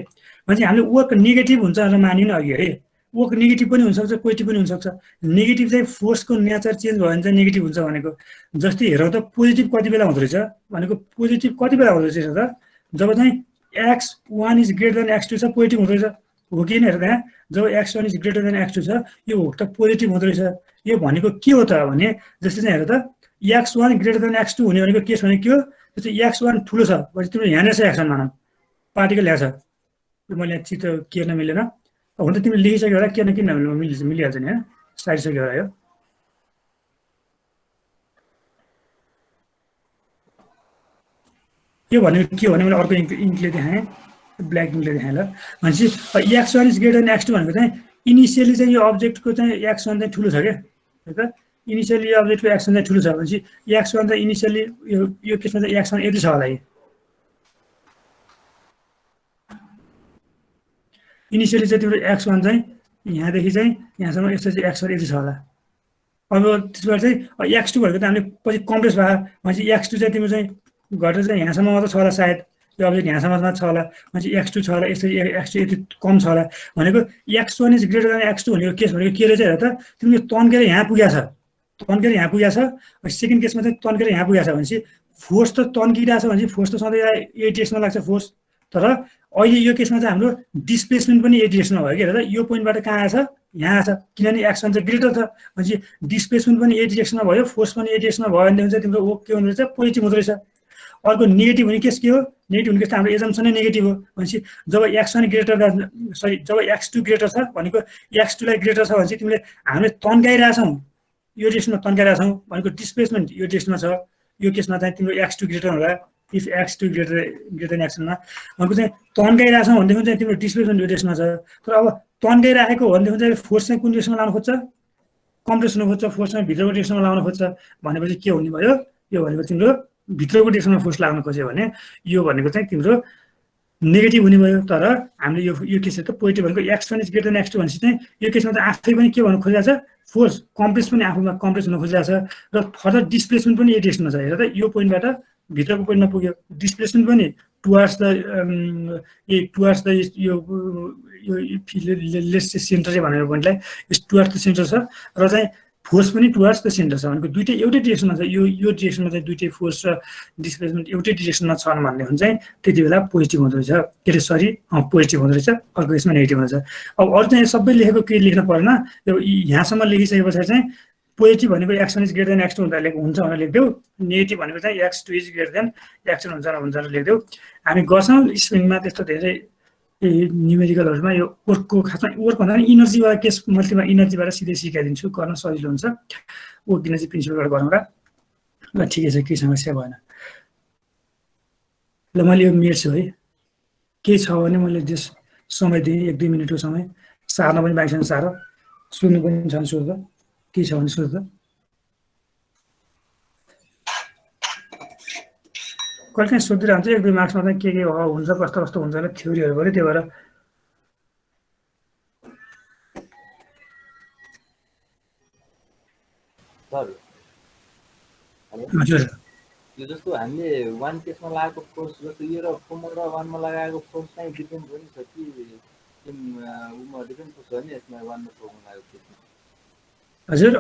भनेपछि हामीले वर्क नेगेटिभ हुन्छ भनेर मानिन अघि है। वर्क नेगेटिभ पनि हुनसक्छ पोजिटिभ पनि हुनसक्छ। नेगेटिभ चाहिँ फोर्सको नेचर चेन्ज भयो भने चाहिँ नेगेटिभ हुन्छ भनेको। जस्तै हेरौँ त पोजिटिभ कति बेला हुँदो रहेछ भनेको। पोजिटिभ कति बेला हुँदो रहेछ त जब चाहिँ x1 is greater than x2 छ पोजिटिभ हुँदो रहेछ हो कि हेर त्यहाँ। जब x1 is greater than x2 छ यो हो त पोजिटिभ हुँदो रहेछ। यो भनेको के हो त भने जस्तै चाहिँ हेर त x1 ग्रेटर देन x2 हुने भनेको केस भने के हो जस्तै x1 ठुलो छ भनेपछि तिम्रो यहाँनिर छ x1 मानौ पार्टिकल यहाँ छ। मैले चित्त केर्न मिलेन हुन त तिमीले लेखिसक्यो होला केर्न किन मिलिहाल्छ नि होइन सारिसक्यो होला। यो भनेको के हो भने मैले अर्को इङ्कले देखाएँ ब्ल्याक इङ्कले देखाएँ ल। भनेपछि x1 is greater than x2 भनेको चाहिँ इनिसियली चाहिँ यो अब्जेक्टको चाहिँ x1 चाहिँ ठुलो छ क्या त। इनिसियली यो अब्जेक्टको x1 चाहिँ ठुलो छ भनेपछि x1 चाहिँ इनिसियली यो केसमा चाहिँ x1 यति छ होला। इनिसियली चाहिँ तिम्रो x1 चाहिँ यहाँदेखि चाहिँ यहाँसम्म यस्तो चाहिँ x1 यति छ होला। अब त्यसबाट चाहिँ x2 भनेको त हामीले पछि कम्प्रेस भयो भनेपछि x2 चाहिँ तिम्रो चाहिँ घटेर चाहिँ यहाँसम्म मात्र छ होला सायद यो अब्जेक्ट यहाँसम्म मात्र छ होला भनेपछि x2 छ होला। यस्तो x2 यति कम छ होला भनेको x1 is greater than x2 भनेको केस भनेको के रहेछ हेर त तिम्रो तन्केर यहाँ पुगेको छ। तन्केर यहाँ पुगेको छ। सेकेन्ड केसमा चाहिँ तन्केर यहाँ पुगेको छ भनेपछि फोर्स त तन्किरहेको छ भनेपछि फोर्स त सधैँ यही डिरेक्सनमा लाग्छ फोर्स। तर अहिले यो केसमा चाहिँ हाम्रो डिस्प्लेसमेन्ट पनि यही डिरेक्सनमा भयो कि हेर यो पोइन्टबाट कहाँ आएछ यहाँ आएछ किनभने x1 चाहिँ ग्रेटर छ भनेपछि डिस्प्लेसमेन्ट पनि यही डिरेक्सनमा भयो फोर्स पनि यही डिरेक्सनमा भयो भने चाहिँ तिम्रो के हुँदो रहेछ पोजिटिभ हुँदो रहेछ। अर्को नेगेटिभ हुने केस के हो नेगेटिभ हुने केस त हाम्रो एजम्सन नै नेगेटिभ हो भनेपछि जब x1 ग्रेटर जब x2 ग्रेटर छ भनेको x2 लाई ग्रेटर छ भनेपछि तिमीले हामीले तन्काइरहेछौँ यो डिरेक्सनमा तन्काइरहेछौँ भनेको डिस्प्लेसमेन्ट यो डिरेक्सनमा छ। यो केसमा चाहिँ तिम्रो x2 ग्रेटर होला if x2 greater than x1 मा भनेको चाहिँ तन्काइरहेछौँ भनेदेखि चाहिँ तिम्रो डिस्प्लेसमेन्ट यो डिरेक्सनमा छ। तर अब तन्काइराखेको भनेदेखि चाहिँ फोर्स चाहिँ कुन डिरेक्सनमा लाउन खोज्छ कम्प्रेस हुन खोज्छ फोर्स चाहिँ भित्रको डिरेक्सनमा लाउन खोज्छ भनेपछि के हुने भयो यो भनेको तिम्रो भित्रको डिरेक्सनमा फोर्स लाग्न खोज्यो भने यो भनेको चाहिँ तिम्रो नेगेटिभ हुने भयो। तर हामीले यो केसमा त पोजिटिभ भनेको x1 is greater than x2 भनेपछि चाहिँ यो केसमा त आफै पनि के भन्नु खोजिरहेको छ फोर्स कम्प्रेस पनि आफूमा कम्प्रेस हुन खोजिरहेको छ र फर्दर डिस्प्लेसमेन्ट पनि यही डिरेक्सनमा छ। हेर त यो पोइन्टबाट भित्रको पोइन्टमा पुग्यो डिस्प्लेसमेन्ट पनि टुवार्ड्स द लेट्स सेन्टर चाहिँ भनेको पोइन्टलाई टुवार्ड्स द सेन्टर छ र चाहिँ फोर्स पनि टुवार्ड्स द सेन्टर छ भनेको दुइटै एउटै डिरेक्सनमा छ। यो डिरेक्सनमा चाहिँ दुइटै फोर्स र डिस्प्लेसमेन्ट एउटै डिरेक्सनमा छन् भन्ने हुन्छ चाहिँ त्यति बेला पोजिटिभ हुँदो रहेछ के अरे सरी पोजिटिभ हुँदो रहेछ अर्को यसमा नेगेटिभ हुँदो रहेछ। अब अरू चाहिँ सबै लेखेको केही लेख्न परेन यो यहाँसम्म लेखिसके पछाडि चाहिँ पोजिटिभ भनेको x1 is greater than x2 हुन्छ भनेर लेख्देऊ नेगेटिभ भनेको चाहिँ x2 is greater than x1 हुन्छ भनेर लेख्देऊ। हामी गर्छौँ स्प्रिङमा त्यस्तो धेरै न्युमेरिकलहरूमा यो वर्कको खासमा वर्क भन्दा पनि इनर्जीवाला केस मैले तिमीलाई इनर्जीबाट सिधै सिकाइदिन्छु गर्न सजिलो हुन्छ। वर्क इनर्जी प्रिन्सिपलबाट गरौँला ल ठिकै छ केही समस्या भएन ल मैले यो मेट्छु है केही छ भने मैले जस समय दिएँ 1-2 मिनटको समय सार्न पनि बाँकी छ सार सुन्नु पनि छ सोध्दा के छ भने सोध्दा कहिले काहीँ सोधिरहन्छ 1-2 मार्क्समा चाहिँ के हुन्छ कस्तो कस्तो हुन्छ भने थ्योरीहरू पनि त्यो भएर हजुर यो जस्तो हामीले वान केसमा लगाएको फोर्स जस्तो यो र फर्मुला वानमा लगाएको फोर्स चाहिँ डिफरेन्ट हो नि छ कि उमा डिफरेन्ट फोर्स हो नि यसमा वानमा फर्मुला लगाएको केसमा हजुर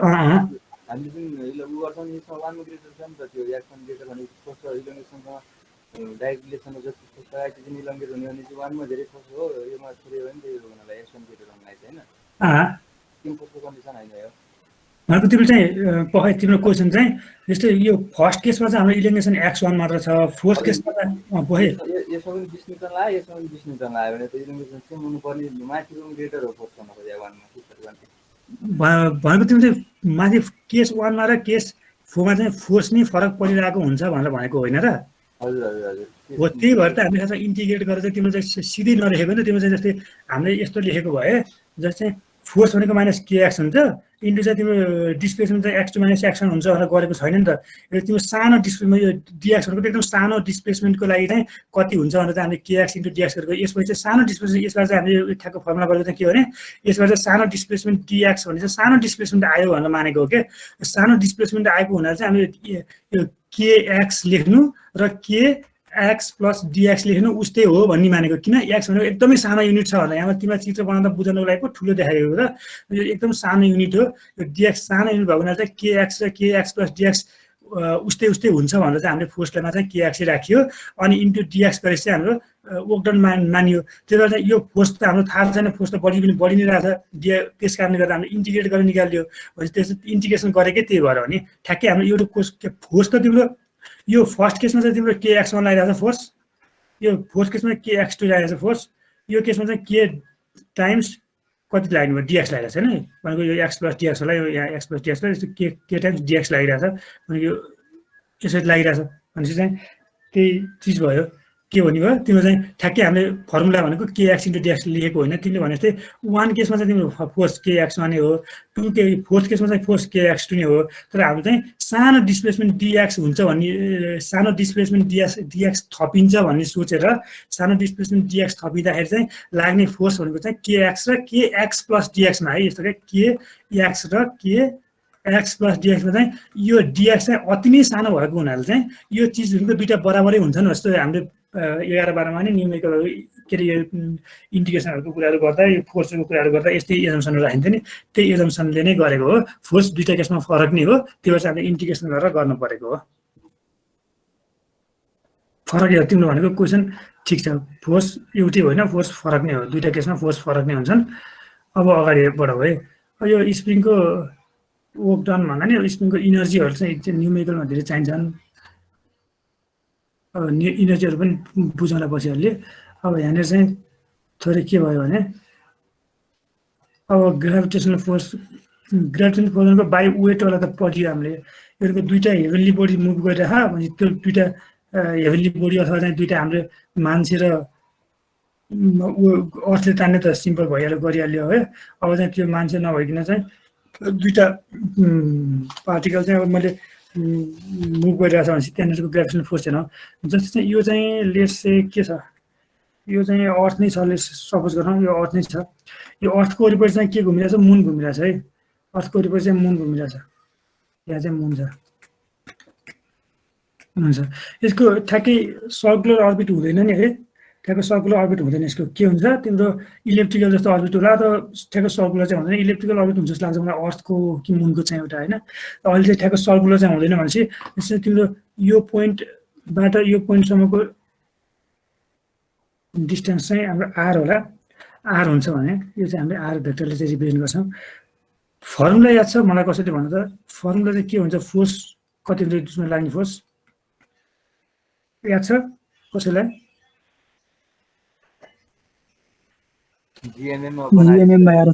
हामीले जुन उ गर्छौँ यसमा वानमा ग्रेटर छ नि त त्यो x1 ग्रेटर भनेको फोर्स र इलोङ्गेसनसँग डाइरेक्ट रिलेसनमा जति फोर्स लगाएको जुन इलोङ्गेट हुने भने चाहिँ वानमा धेरै फोर्स हो योमा थोरै हो नि त्यो हुनलाई x1 ग्रेटर हुनलाई चाहिँ होइन तिन फोर्सको कन्डिसन होइन यो भनेको तिम्रो चाहिँ पक्कै तिम्रो क्वेसन चाहिँ जस्तै यो फर्स्ट केसमा चाहिँ हाम्रो इलिमिनेसन x1 मात्र छ फोर्थ केसमा चाहिँ पहे यसमा पनि 20 न्युटन लाग्यो यसमा पनि 20 न्युटन लाग्यो भने त इलिमिनेसन सेम हुनुपर्ने माथिको ग्रेटर हो फोर्स भन्नु खोजे 1 मा भनेको तिम्रो चाहिँ माथि केस 1 मा र केस 4 मा चाहिँ फोर्स नै फरक परिरहेको हुन्छ भनेर भनेको होइन र हजुर हजुर हजुर हो त्यही भएर त हामीले खासमा इन्टिग्रेट गरेर चाहिँ तिम्रो चाहिँ सिधै नलेखेको नि तिम्रो चाहिँ जस्तै हामीले यस्तो लेखेको भए जस्तै फोर्स भनेको माइनस केएक्स हुन्छ इन्टु चाहिँ तिम्रो डिस्प्लेसमेन्ट चाहिँ x2 माइनस x1 हुन्छ भनेर गरेको छैन नि त यो तिम्रो सानो डिस्प्लेसमेन्ट यो dx भनेको एकदम सानो डिस्प्लेसमेन्टको लागि चाहिँ कति हुन्छ भनेर चाहिँ हामीले kx इन्टु dx गरेको यसपछि चाहिँ सानो डिस्प्लेसमेन्ट यसबाट चाहिँ हामीले ठ्याक्क फर्मुला गरेको चाहिँ के हो भने यसबाट चाहिँ सानो डिस्प्लेसमेन्ट dx भने चाहिँ सानो डिस्प्लेसमेन्ट आयो भनेर मानेको हो के सानो डिस्प्लेसमेन्ट आएको हुनाले चाहिँ हामीले यो kx लेख्नु र kx प्लस dx लेख्नु उस्तै हो भन्ने मानेको किन x भनेको एकदमै सानो युनिट छ होला यहाँ तिमीलाई चित्र बनाउँदा बुझ्नको लागि पो ठुलो देखाएको र यो एकदम सानो युनिट हो यो dx सानो युनिट भएको हुनाले चाहिँ kx र kx प्लस dx उस्तै हुन्छ भनेर चाहिँ हामीले फोर्समा चाहिँ kx राखियो अनि इन्टु dx गरेपछि चाहिँ हाम्रो वर्क डन मानियो त्यही भएर चाहिँ यो फोर्स त हाम्रो थाहा छैन फोर्स त बढी नै रहेछ त्यस कारणले गर्दा हामीले इन्टिग्रेट गरेर निकाल्यो भनेपछि त्यस इन्टिग्रेसन गरेकै त्यही भएर हो नि ठ्याक्कै हाम्रो एउटा फोर्स त तिम्रो यो फर्स्ट केसमा चाहिँ तिम्रो kx1 लागिरहेको छ फोर्स यो फोर्थ केसमा kx2 लागिरहेको छ फोर्स यो केसमा चाहिँ k टाइम्स कति लाग्नु भयो dx लागिरहेको छ हैन भनेको यो x प्लस dx होला यो यहाँ x प्लस dx लाई k टाइम्स dx लागिरहेको छ भनेको यो यसरी लागिरहेको छ भनेपछि चाहिँ त्यही चिज भयो के भन्ने भयो तिम्रो चाहिँ ठ्याक्कै हामीले फर्मुला भनेको kx इन्टु dx लेखेको होइन तिमीले भने जस्तै 1 केसमा चाहिँ तिम्रो फोर्स kx1 नै हो 2 के फोर्थ केसमा चाहिँ फोर्स kx2 नै हो तर हाम्रो चाहिँ सानो डिस्प्लेसमेन्ट dx हुन्छ भन्ने सानो डिस्प्लेसमेन्ट dx थपिन्छ भन्ने सोचेर सानो डिस्प्लेसमेन्ट dx थपिँदाखेरि चाहिँ लाग्ने फोर्स भनेको चाहिँ kx र kx प्लस dx मा है यस्तो के kx र kx प्लस dx मा चाहिँ यो dx चाहिँ अति नै सानो भएको हुनाले चाहिँ यो चिजहरुको दुईटा बराबरै हुन्छन् जस्तो हामीले 11-12 मा नि न्युमेरिकलहरु के रे इन्टिग्रेसनहरुको कुराहरु गर्दा यो फोर्सको कुराहरु गर्दा यस्तै एजम्पसनहरु राखिन्थ्यो नि त्यही एजम्पसनले नै गरेको हो फोर्स दुईटा केसमा फरक नै हो त्यो भएर हामीले इन्टिग्रेसन गरेर गर्न परेको हो फरक यो तिम्रो भनेको क्वेशन ठीक छ फोर्स एउटै होइन फोर्स फरक नै हो दुईटा केसमा फोर्स फरक नै हुन्छन् अब अगाडि बढाउ है यो स्प्रिङको वर्क डन भन्दा नि स्प्रिङको इनर्जीहरु चाहिँ न्युमेरिकलमा धेरै चाहिन्छन् अब इनर्जीहरु पनि बुझाउला बसिहाल्यो अब यहाँनिर चाहिँ थोरै के भयो भने अब ग्राभिटेसनल फोर्स को बाइ वेट वाला त पढियो हामीले यो दुईटा हेभनली बडी मुभ गरिरह भने त्यो दुईटा हेभनली बडी अथवा चाहिँ दुईटा हाम्रो मान्छे र अर्थले तान्ने त सिम्पल भइहाल्यो गरिहाल्यो है अब चाहिँ त्यो मान्छे नभइकन चाहिँ दुईटा पार्टिकल चाहिँ अब मैले मुभ गरिरहेको छ भनेपछि त्यहाँनिरको ग्राभिटेसनल फोर्स छैन जस्तै चाहिँ यो चाहिँ लेट्स से के छ यो चाहिँ अर्थ नै छ लेट्स सपोज गरौँ यो अर्थ नै छ यो अर्थको वरिपरि चाहिँ के घुमिरहेछ मुन घुमिरहेछ है अर्थको वरिपरि चाहिँ मुन घुमिरहेछ यहाँ चाहिँ मुन छ हुन्छ यसको ठ्याक्कै सर्कुलर अर्बिट हुँदैन नि है ठ्याक्कै सर्कुलर अर्बिट हुँदैन यसको के हुन्छ तिम्रो इलेक्ट्रिकल जस्तो अर्बिट होला त ठ्याक्कै सर्कुलर चाहिँ हुँदैन इलेक्ट्रिकल अर्बिट हुन्छ जस्तो लाग्छ मलाई अर्थको कि मुनको चाहिँ एउटा होइन अहिले चाहिँ ठ्याक्कै सर्कुलर चाहिँ हुँदैन भनेपछि यसरी तिम्रो यो पोइन्टबाट यो पोइन्टसम्मको डिस्टेन्स चाहिँ हाम्रो आर होला आर हुन्छ भने यो चाहिँ हामीले आर भेक्टरले चाहिँ रिप्रेजेन्ट गर्छौँ फर्मुला याद छ मलाई कसरी भन्नु त फर्मुला चाहिँ के हुन्छ फोर्स कति हुन्छ त्यसमा लाग्ने फोर्स याद छ कसैलाई GMM by r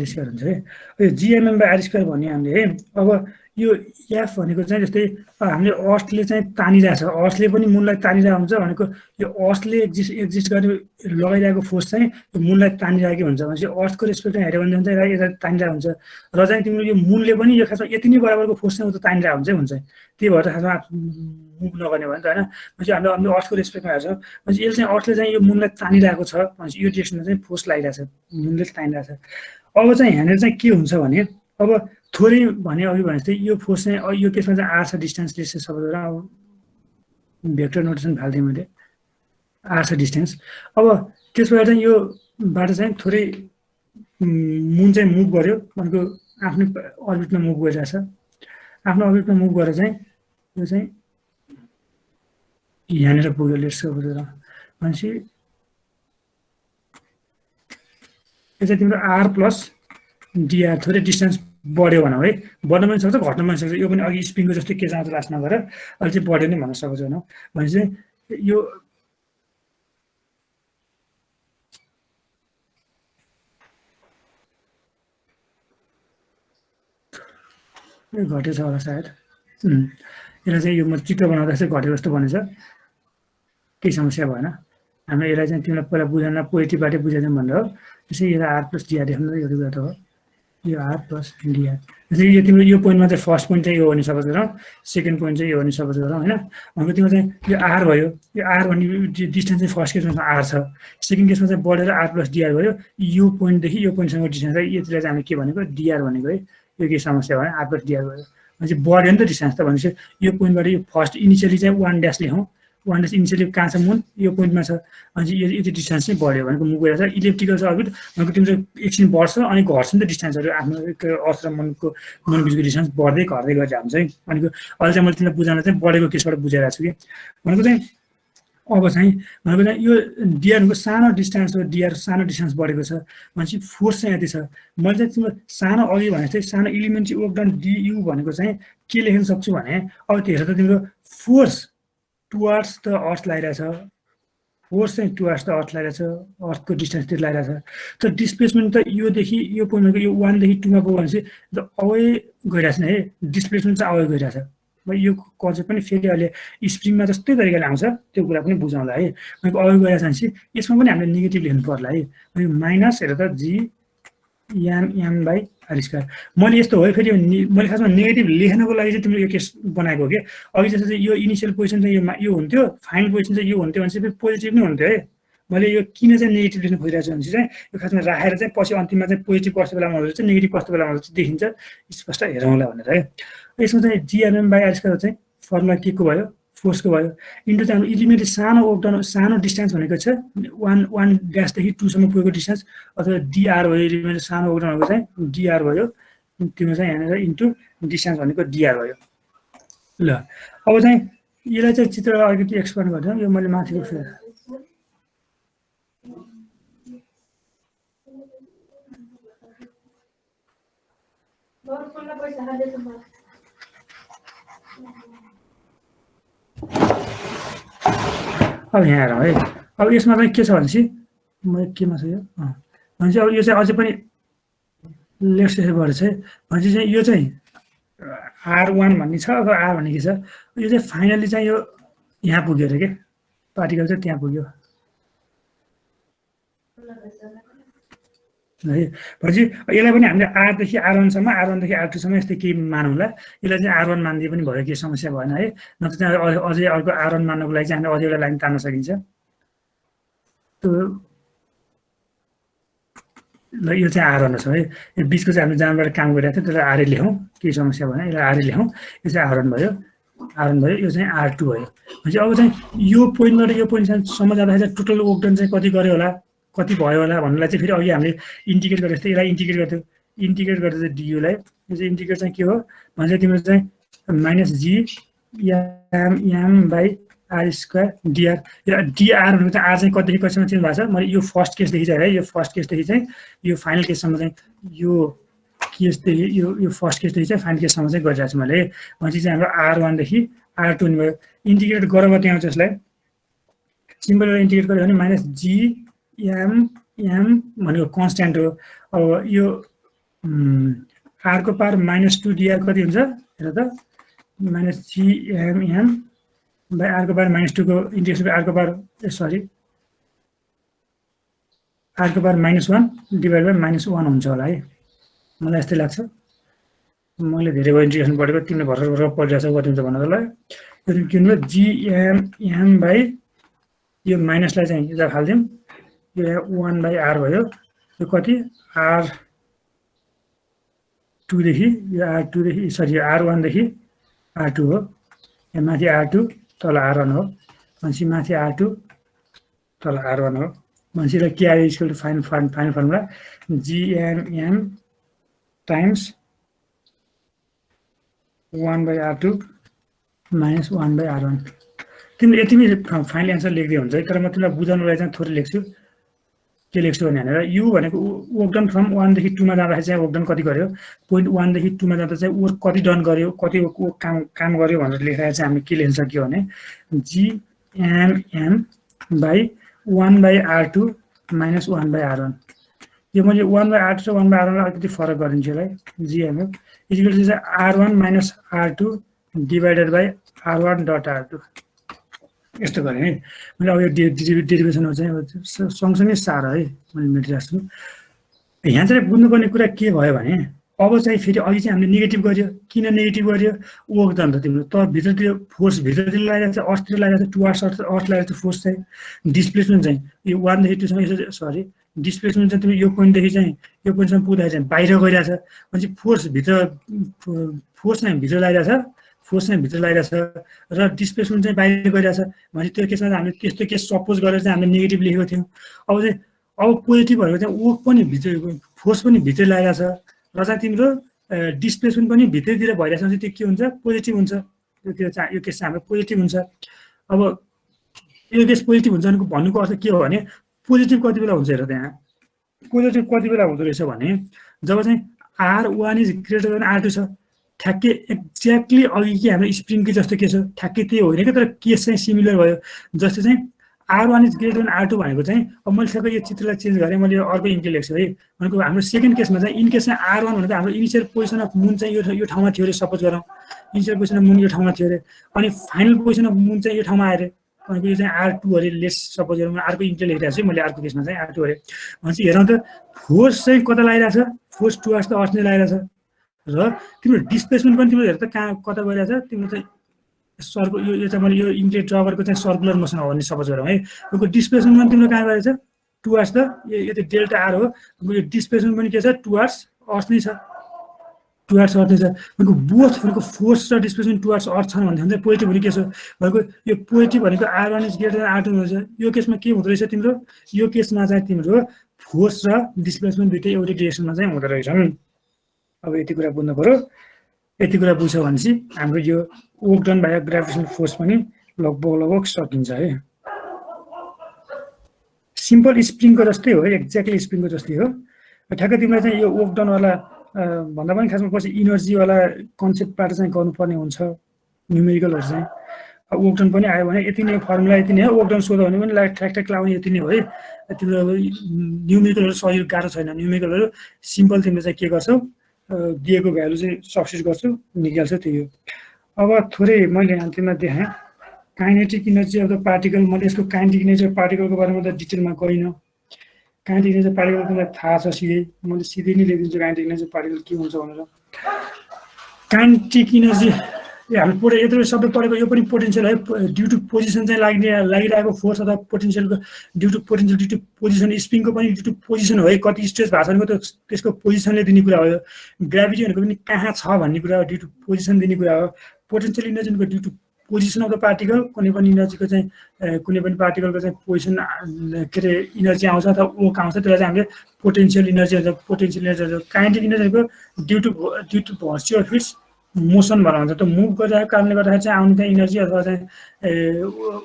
स्क्वायर हुन्छ है यो GMM by r स्क्वायर भन्ने हामीले है अब यो एफ भनेको चाहिँ जस्तै हामीले अर्थले चाहिँ तानिरहेछ अर्थले पनि मुनलाई तानिरहेको हुन्छ भनेको यो अर्थले एक्जिस्ट गर्ने लगाइरहेको फोर्स चाहिँ यो मुनलाई तानिरहेकै हुन्छ भनेपछि अर्थको रेस्पेक्टमा हेऱ्यो भने चाहिँ यता तानिरहेको हुन्छ र चाहिँ तिम्रो यो मुनले पनि यो खासमा यति नै बराबरको फोर्स चाहिँ उता तानिरहेको हुन्छ त्यही भएर खासमा मुभ नगर्ने भयो नि त होइन भनेपछि हामीले अर्थको रेस्पेक्टमा हेर्छौँ भनेपछि यसले चाहिँ अर्थले चाहिँ यो मुनलाई तानिरहेको छ भनेपछि यो डिरेक्सनमा चाहिँ फोर्स लागिरहेछ मुनले तानिरहेछ अब चाहिँ यहाँनिर चाहिँ के हुन्छ भने अब थोरै भने अघि भने जस्तै यो फोर्स चाहिँ यो केसमा चाहिँ आर छ डिस्टेन्सले चाहिँ सबैजना अब भेक्टर नोटेसन फाल्थेँ मैले आर छ डिस्टेन्स अब त्यसबाट चाहिँ यो बाट चाहिँ थोरै मुन चाहिँ मुभ गर्यो भनेको आफ्नो अर्बिटमा मुभ गरिरहेछ आफ्नो अर्बिटमा मुभ गरेर चाहिँ यो चाहिँ यहाँनिर पुग्यो लेट्स सपोज भनेपछि यो चाहिँ तिम्रो आर प्लस डिआर थोरै डिस्टेन्स बढ्यो भनौँ है बढ्न पनि सक्छ घट्न पनि सक्छ यो पनि अघि स्प्रिङको जस्तै के जाँच लास्ट नगरेर अहिले चाहिँ बढ्यो नै भन्न सक्छ भनौँ भनेपछि यो घटेछ होला सायद यसलाई चाहिँ यो म चित्र बनाउँदा चाहिँ घटेको जस्तो बनेछ केही समस्या भएन हाम्रो यसलाई चाहिँ तिमीलाई पहिला बुझाउन पोजिटिभबाटै बुझाइदिउँ भनेर हो। त्यसै यसलाई आर प्लस डिआर देख्नु त एउटा कुरा हो, यो आर प्लस डिआर। त्यसै यो तिम्रो यो पोइन्टमा चाहिँ फर्स्ट पोइन्ट चाहिँ यो हो नि सपोज गरौँ, सेकेन्ड पोइन्ट चाहिँ यो हो नि सपोज गरौँ होइन। भनेको तिम्रो चाहिँ यो आर भयो, यो आर भन्ने डिस्टेन्स चाहिँ फर्स्ट केसमा आर छ, सेकेन्ड केसमा चाहिँ बढेर आर प्लस डिआर भयो। यो पोइन्टदेखि यो पोइन्टसम्म डिस्टेन्स है, यतिलाई चाहिँ हामीले के भनेको डिआर भनेको है। यो के समस्या भयो आर प्लस डिआर भयो भनेपछि बढ्यो नि त डिस्टेन्स त। भनेपछि यो पोइन्टबाट यो फर्स्ट इनिसियली चाहिँ 1 ड्यास लेखौँ, 1 ड्यास इनिसियली कहाँ छ मुन यो पोइन्टमा छ, भनेपछि यति डिस्टेन्स चाहिँ बढ्यो भनेको मुख गएर छ। इलेक्ट्रिकल छ अर्बिट भनेको तिम्रो चाहिँ एकछिन बढ्छ अनि घट्छ नि त डिस्टेन्सहरू, आफ्नो अर्थ र मन बिचको डिस्टेन्स बढ्दै घट्दै गएर जान्छ है। भनेको अहिले चाहिँ मैले तिमीलाई बुझाउन चाहिँ बढेको केसबाट बुझाइरहेको छु कि भनेको चाहिँ अब चाहिँ भनेको चाहिँ यो डिआरको सानो डिस्टेन्स हो, डिआर सानो डिस्टेन्स बढेको छ भनेपछि फोर्स चाहिँ यति छ। मैले चाहिँ तिम्रो सानो अघि भने चाहिँ सानो इलिमेन्ट्री वर्क डन डियु भनेको चाहिँ के लेख्न सक्छु भने अब त्यो हेर त तिम्रो फोर्स टुवार्ड्स द अर्थ लगाइरहेछ, फोर्स चाहिँ टुवार्ड्स द अर्थ लगाइरहेछ, अर्थको डिस्टेन्सतिर लगाइरहेछ। तर डिस्प्लेसमेन्ट त योदेखि यो पोइन्टको यो 1 देखि 2 मा पुग्यो भनेपछि अवे गइरहेछ नि है, डिस्प्लेसमेन्ट चाहिँ अवे गइरहेछ। यो कन्सेप्ट पनि फेरि अहिले स्प्रिङमा जस्तै तरिकाले आउँछ, त्यो कुरा पनि बुझाउँला है। भनेको अवे गइरहेछ भनेपछि यसमा पनि हामीले नेगेटिभ लेख्नु पर्ला है। माइनस हेर त G M by R square. मैले यस्तो हो फेरि मैले खासमा नेगेटिभ लेख्नको लागि चाहिँ तिम्रो यो केस बनाएको हो कि अघि जस्तो चाहिँ यो इनिसियल पोजिसन चाहिँ यो हुन्थ्यो, फाइनल पोजिसन चाहिँ यो हुन्थ्यो भनेपछि फेरि पोजिटिभ नै हुन्थ्यो है। मैले यो किन चाहिँ नेगेटिभ लेख्नु खोजिरहेको छु भनेपछि चाहिँ यो खासमा राखेर चाहिँ पछि अन्तिममा चाहिँ पोजिटिभ कस्तो बेलामा हुन्छ नेगेटिभ कस्तो बेलामा हुन्छ देखिन्छ स्पष्ट हेरौँला भनेर है। यसमा चाहिँ जिएमएम बाई आर स्क्वायर चाहिँ फर्मुला के को भयो फोर्सको भयो इन्टु चाहिँ हाम्रो इलिमेन्ट्री सानो ओक्टन सानो डिस्टेन्स भनेको छ 1 ड्यासदेखि 2 सम्म पुगेको डिस्टेन्स अथवा डिआर भयो, इलिमेन्ट्री सानो ओक्टन भनेको चाहिँ डिआर भयो, तिम्रो चाहिँ यहाँनिर इन्टु डिस्टेन्स भनेको डिआर भयो। ल अब चाहिँ यसलाई चाहिँ चित्र अलिकति एक्सप्लेन गरिदिउँ। यो मैले माथिको फेरि अब यहाँ हेरौँ है। अब यसमा चाहिँ के छ भनेपछि म केमा छ यो भनेपछि अब यो चाहिँ अझै पनि लेफ्ट साइडबाट छ भनेपछि चाहिँ यो चाहिँ R1 भन्ने छ अब R भन्ने के छ यो चाहिँ फाइनली चाहिँ यो यहाँ पुग्यो अरे के पार्टिकल चाहिँ त्यहाँ पुग्यो है। भनेपछि यसलाई पनि हामीले R देखि R1 सम्म R1 देखि R2 सम्म यस्तै केही मानौँला। यसलाई चाहिँ R1 मानिदिए पनि भयो, केही समस्या भएन है। नत्र चाहिँ अझै अर्को R1 मान्नको लागि चाहिँ हामीले अझै एउटा लाइन तान्न सकिन्छ। ल यो चाहिँ R1 छ है। यो बिचको चाहिँ हामीले जहाँबाट काम गरिरहेको थियो त्यसलाई R लेखौँ, केही समस्या भएन, यसलाई R लेखौँ। यो चाहिँ R1 भयो, यो चाहिँ R2 भयो। भनेपछि अब चाहिँ यो पोइन्टबाट यो पोइन्टसम्म जाँदाखेरि चाहिँ टोटल वर्क डन चाहिँ कति गर्यो होला कति भयो होला भन्नुलाई चाहिँ फेरि अघि हामीले इन्टिग्रेट गरेको थियो, यसलाई इन्टिग्रेट गर्थ्यो, इन्टिग्रेट गर्दा चाहिँ डियुलाई यो चाहिँ इन्टिग्रेट चाहिँ के हो भने चाहिँ तिम्रो चाहिँ minus G M by R square D R. यो डिआर भनेको चाहिँ आर चाहिँ कतिदेखि कतिसम्म चेन्ज भएको छ। मैले यो फर्स्ट केसदेखि चाहिँ है, यो फर्स्ट केसदेखि चाहिँ यो फाइनल केससम्म चाहिँ यो केसदेखि यो फर्स्ट केसदेखि चाहिँ फाइनल केससम्म चाहिँ गरिरहेको छु मैले। भनेपछि चाहिँ हाम्रो R1 देखि R2 भयो। इन्टिग्रेट गरेर मात्रै आउँछ यसलाई, सिम्पल इन्टिग्रेट गर्यो भने माइनस जी एम भनेको कन्सट्यान्ट हो। अब यो R को पावर -2 डिआर कति हुन्छ हेर त माइनस जिएमएम बाई R को पावर -2 को इन्टिग्रेसन R को पावर सरी R को पावर -1 डिभाइड बाई -1 हुन्छ होला है, मलाई यस्तै लाग्छ। मैले धेरै भयो इन्टिग्रेसन पढेको, तिमीले भर्खर पढिरहेको छ कति हुन्छ भनेर ल यो के हुन्छ जिएमएम बाई यो माइनसलाई चाहिँ यता फाल्दिउँ, यो 1 बाई R भयो। यो कति R2 देखि यो R2 देखि सरी R1 देखि R2 हो, यहाँ माथि R2 तल R1 हो। भनेपछि माथि R2 तल R1 हो। भनेपछि यसलाई के आयो equal to final formula GMM times 1 by R2 minus 1 by R1। तिमीले यतिमै फाइनल एन्सर लेख्दै हुन्छ है। तर म तिमीलाई बुझाउनुलाई चाहिँ थोरै लेख्छु। के लेख्छु भनेर यु भनेको वर्कडन फ्रम 1 देखि 2 मा जाँदाखेरि चाहिँ वर्कडन कति गर्यो, पोइन्ट 1 देखि 2 मा जाँदा चाहिँ वर्क कति डन गर्यो, कति काम गर्यो भनेर लेखेर चाहिँ हामीले के लेख्न सक्यो भने GMm by 1 by R2 minus 1 by R1। यो मैले 1 बाई R2 र 1 बाई R1 अलिकति फरक गरिदिन्छु यसलाई। जिएमएम इक्वल टु चाहिँ R1 minus R2 divided by R1 dot R2। यस्तो गरेँ है मैले। अब यो डेरिभेसनहरू चाहिँ अब सँगसँगै सार है मैले मेटिरहेको छु। यहाँ चाहिँ बुझ्नुपर्ने कुरा के भयो भने अब चाहिँ फेरि अघि चाहिँ हामीले नेगेटिभ गर्यो। किन नेगेटिभ गर्यो? वर्क डन त तिम्रो त भित्रतिर फोर्स भित्रतिर लगाइरहेको छ, अर्थतिर लगाइरहेको छ, टुवार्ड्स अर्थ लगाइरहेको छ फोर्स चाहिँ। डिस्प्लेसमेन्ट चाहिँ यो 1 देखि 2 सम्म सरी डिस्प्लेसमेन्ट चाहिँ तिम्रो यो पोइन्टदेखि चाहिँ यो पोइन्टसम्म पुग्दाखेरि चाहिँ बाहिर गइरहेछ भनेपछि फोर्स चाहिँ भित्र लगाइरहेछ, फोर्स चाहिँ भित्र लगाइरहेछ र डिस्प्लेसमेन्ट चाहिँ बाहिर गइरहेछ भने त्यो केसमा चाहिँ हामीले त्यस्तो केस सपोज गरेर चाहिँ हामीले नेगेटिभ लेखेको थियौँ। अब चाहिँ अब पोजिटिभ भनेको चाहिँ वर्क पनि भित्र, फोर्स पनि भित्र लगाइरहेछ र चाहिँ तिम्रो डिस्प्लेसमेन्ट पनि भित्रैतिर भइरहेछ भने त्यो के हुन्छ? पोजिटिभ हुन्छ। यो केस चाहिँ हाम्रो पोजिटिभ हुन्छ। अब यो केस पोजिटिभ हुन्छ भन्नुको अर्थ के हो भने पोजिटिभ कति बेला हुन्छ हेर त्यहाँ। पोजिटिभ कति बेला हुँदो रहेछ भने जब चाहिँ R1 is greater than R2 छ। ठ्याक्कै एक्ज्याक्टली अघि कि हाम्रो स्प्रिङकै जस्तो के छ ठ्याक्कै त्यही होइन कि, तर केस चाहिँ सिमिलर भयो। जस्तो चाहिँ R1 is greater than R2 भनेको चाहिँ अब मैले ठ्याक्कै यो चित्रलाई चेन्ज गरेँ, मैले अर्को इन्कले लेख्छु है। भनेको हाम्रो सेकेन्ड केसमा चाहिँ इन केस चाहिँ R1 भनेको हाम्रो इनिसियल पोजिसन अफ मुन चाहिँ यो ठाउँमा थियो अरे सपोज गरौँ। इनिसियल पोजिसन अफ मुन यो ठाउँमा थियो अरे अनि फाइनल पोजिसन अफ मुन चाहिँ यो ठाउँमा आयो अरे। भनेको यो चाहिँ R2 अरे लेस सपोज गरौँ। अर्को इन्कले लेखिरहेको छु मैले, अर्को केसमा चाहिँ R2 अरे भनेपछि हेरौँ त फोर्स चाहिँ कता लगाइरहेछ? फोर्स टुवार्ड्स द अर्थ नै लगाइरहेछ र तिम्रो डिस्प्लेसमेन्ट पनि तिम्रो हेर त कहाँ कता गइरहेछ? तिम्रो चाहिँ यो चाहिँ मैले यो इन्कले ड्र गरेको चाहिँ सर्कुलर मोसन हो भने सपोज गरौँ है। यो डिस्प्लेसमेन्ट पनि तिम्रो कहाँ गइरहेछ? टुवार्ड्स द यो चाहिँ डेल्टा आर हो। यो डिस्प्लेसमेन्ट पनि के छ? टुवार्ड्स अर्थ नै छ, टुवार्ड्स अर्थ नै छ। भनेको बोथ भनेको फोर्स र डिस्प्लेसमेन्ट टुवार्ड्स अर्थ छन् भन्दाखेरि चाहिँ पोजिटिभ भने के छ भनेको यो पोजिटिभ भनेको R1 is greater than R2 हुन्छ। यो केसमा के हुँदो रहेछ तिम्रो? यो केसमा चाहिँ तिम्रो फोर्स र डिस्प्लेसमेन्ट दुइटै एउटै डिरेक्सनमा चाहिँ हुँदो रहेछन्। अब यति कुरा बुझ्नु पऱ्यो। यति कुरा बुझ्यो भनेपछि हाम्रो यो work done by gravitational force पनि लगभग सकिन्छ है। सिम्पल स्प्रिङको जस्तै हो, एक्ज्याक्टली स्प्रिङको जस्तै हो। ठ्याक्कै तिमीलाई चाहिँ यो वर्क डनवाला भन्दा पनि खासमा पछि इनर्जीवाला कन्सेप्टबाट चाहिँ गर्नुपर्ने हुन्छ न्युमेरिकलहरू चाहिँ। अब वर्क डन पनि आयो भने यति नै फर्मुला यति नै हो। वर्क डन सोध्यो भने पनि ठ्याक लाउने यति नै हो है। तिम्रो न्युमेरिकलहरू सजिलो गाह्रो छैन। न्युमेरिकलहरू सिम्पल तिमीले चाहिँ के गर्छौ दिएको भ्यालु चाहिँ सब्स्टिट्युट गर्छु निकाल्छु त्यही हो। अब थोरै मैले अन्तिममा देखाएँ kinetic energy of the particle. मैले यसको काइनेटिक इनर्जी अफ पार्टिकलको बारेमा त डिटेलमा गइनँ। काइनेटिक इनर्जी अफ पार्टिकल तिमीलाई थाहा छ सिधै, मैले सिधै नै लेखिदिन्छु काइनेटिक इनर्जी अफ पार्टिकल के हुन्छ भनेर। काइनेटिक इनर्जी हामी यत्रो सबै पढेको यो पनि पोटेन्सियल है। ड्यु टु पोजिसन चाहिँ लागिरहेको फोर्स अथवा पोटेन्सियलको ड्यु टु पोजिसन स्प्रिङको पनि ड्यु टु पोजिसन हो है। कति स्ट्रेस भएको छ भनेको त त्यसको पोजिसनले दिने कुरा हो। ग्राभिटी भनेको पनि कहाँ छ भन्ने कुरा हो, ड्यु टु पोजिसन दिने कुरा हो। पोटेन्सियल इनर्जी भनेको due to position of the particle. कुनै पनि इनर्जीको चाहिँ कुनै पनि पार्टिकलको चाहिँ पोजिसन के अरे इनर्जी आउँछ अथवा वर्क आउँछ त्यसलाई चाहिँ हामीले पोटेन्सियल इनर्जी भन्छ। पोटेन्सियल इनर्जी काइनेटिक इनर्जी भनेको due to virtue of its motion भन्छ। त्यो मुभ गरिरहेको कारणले गर्दाखेरि चाहिँ आउने चाहिँ इनर्जी अथवा चाहिँ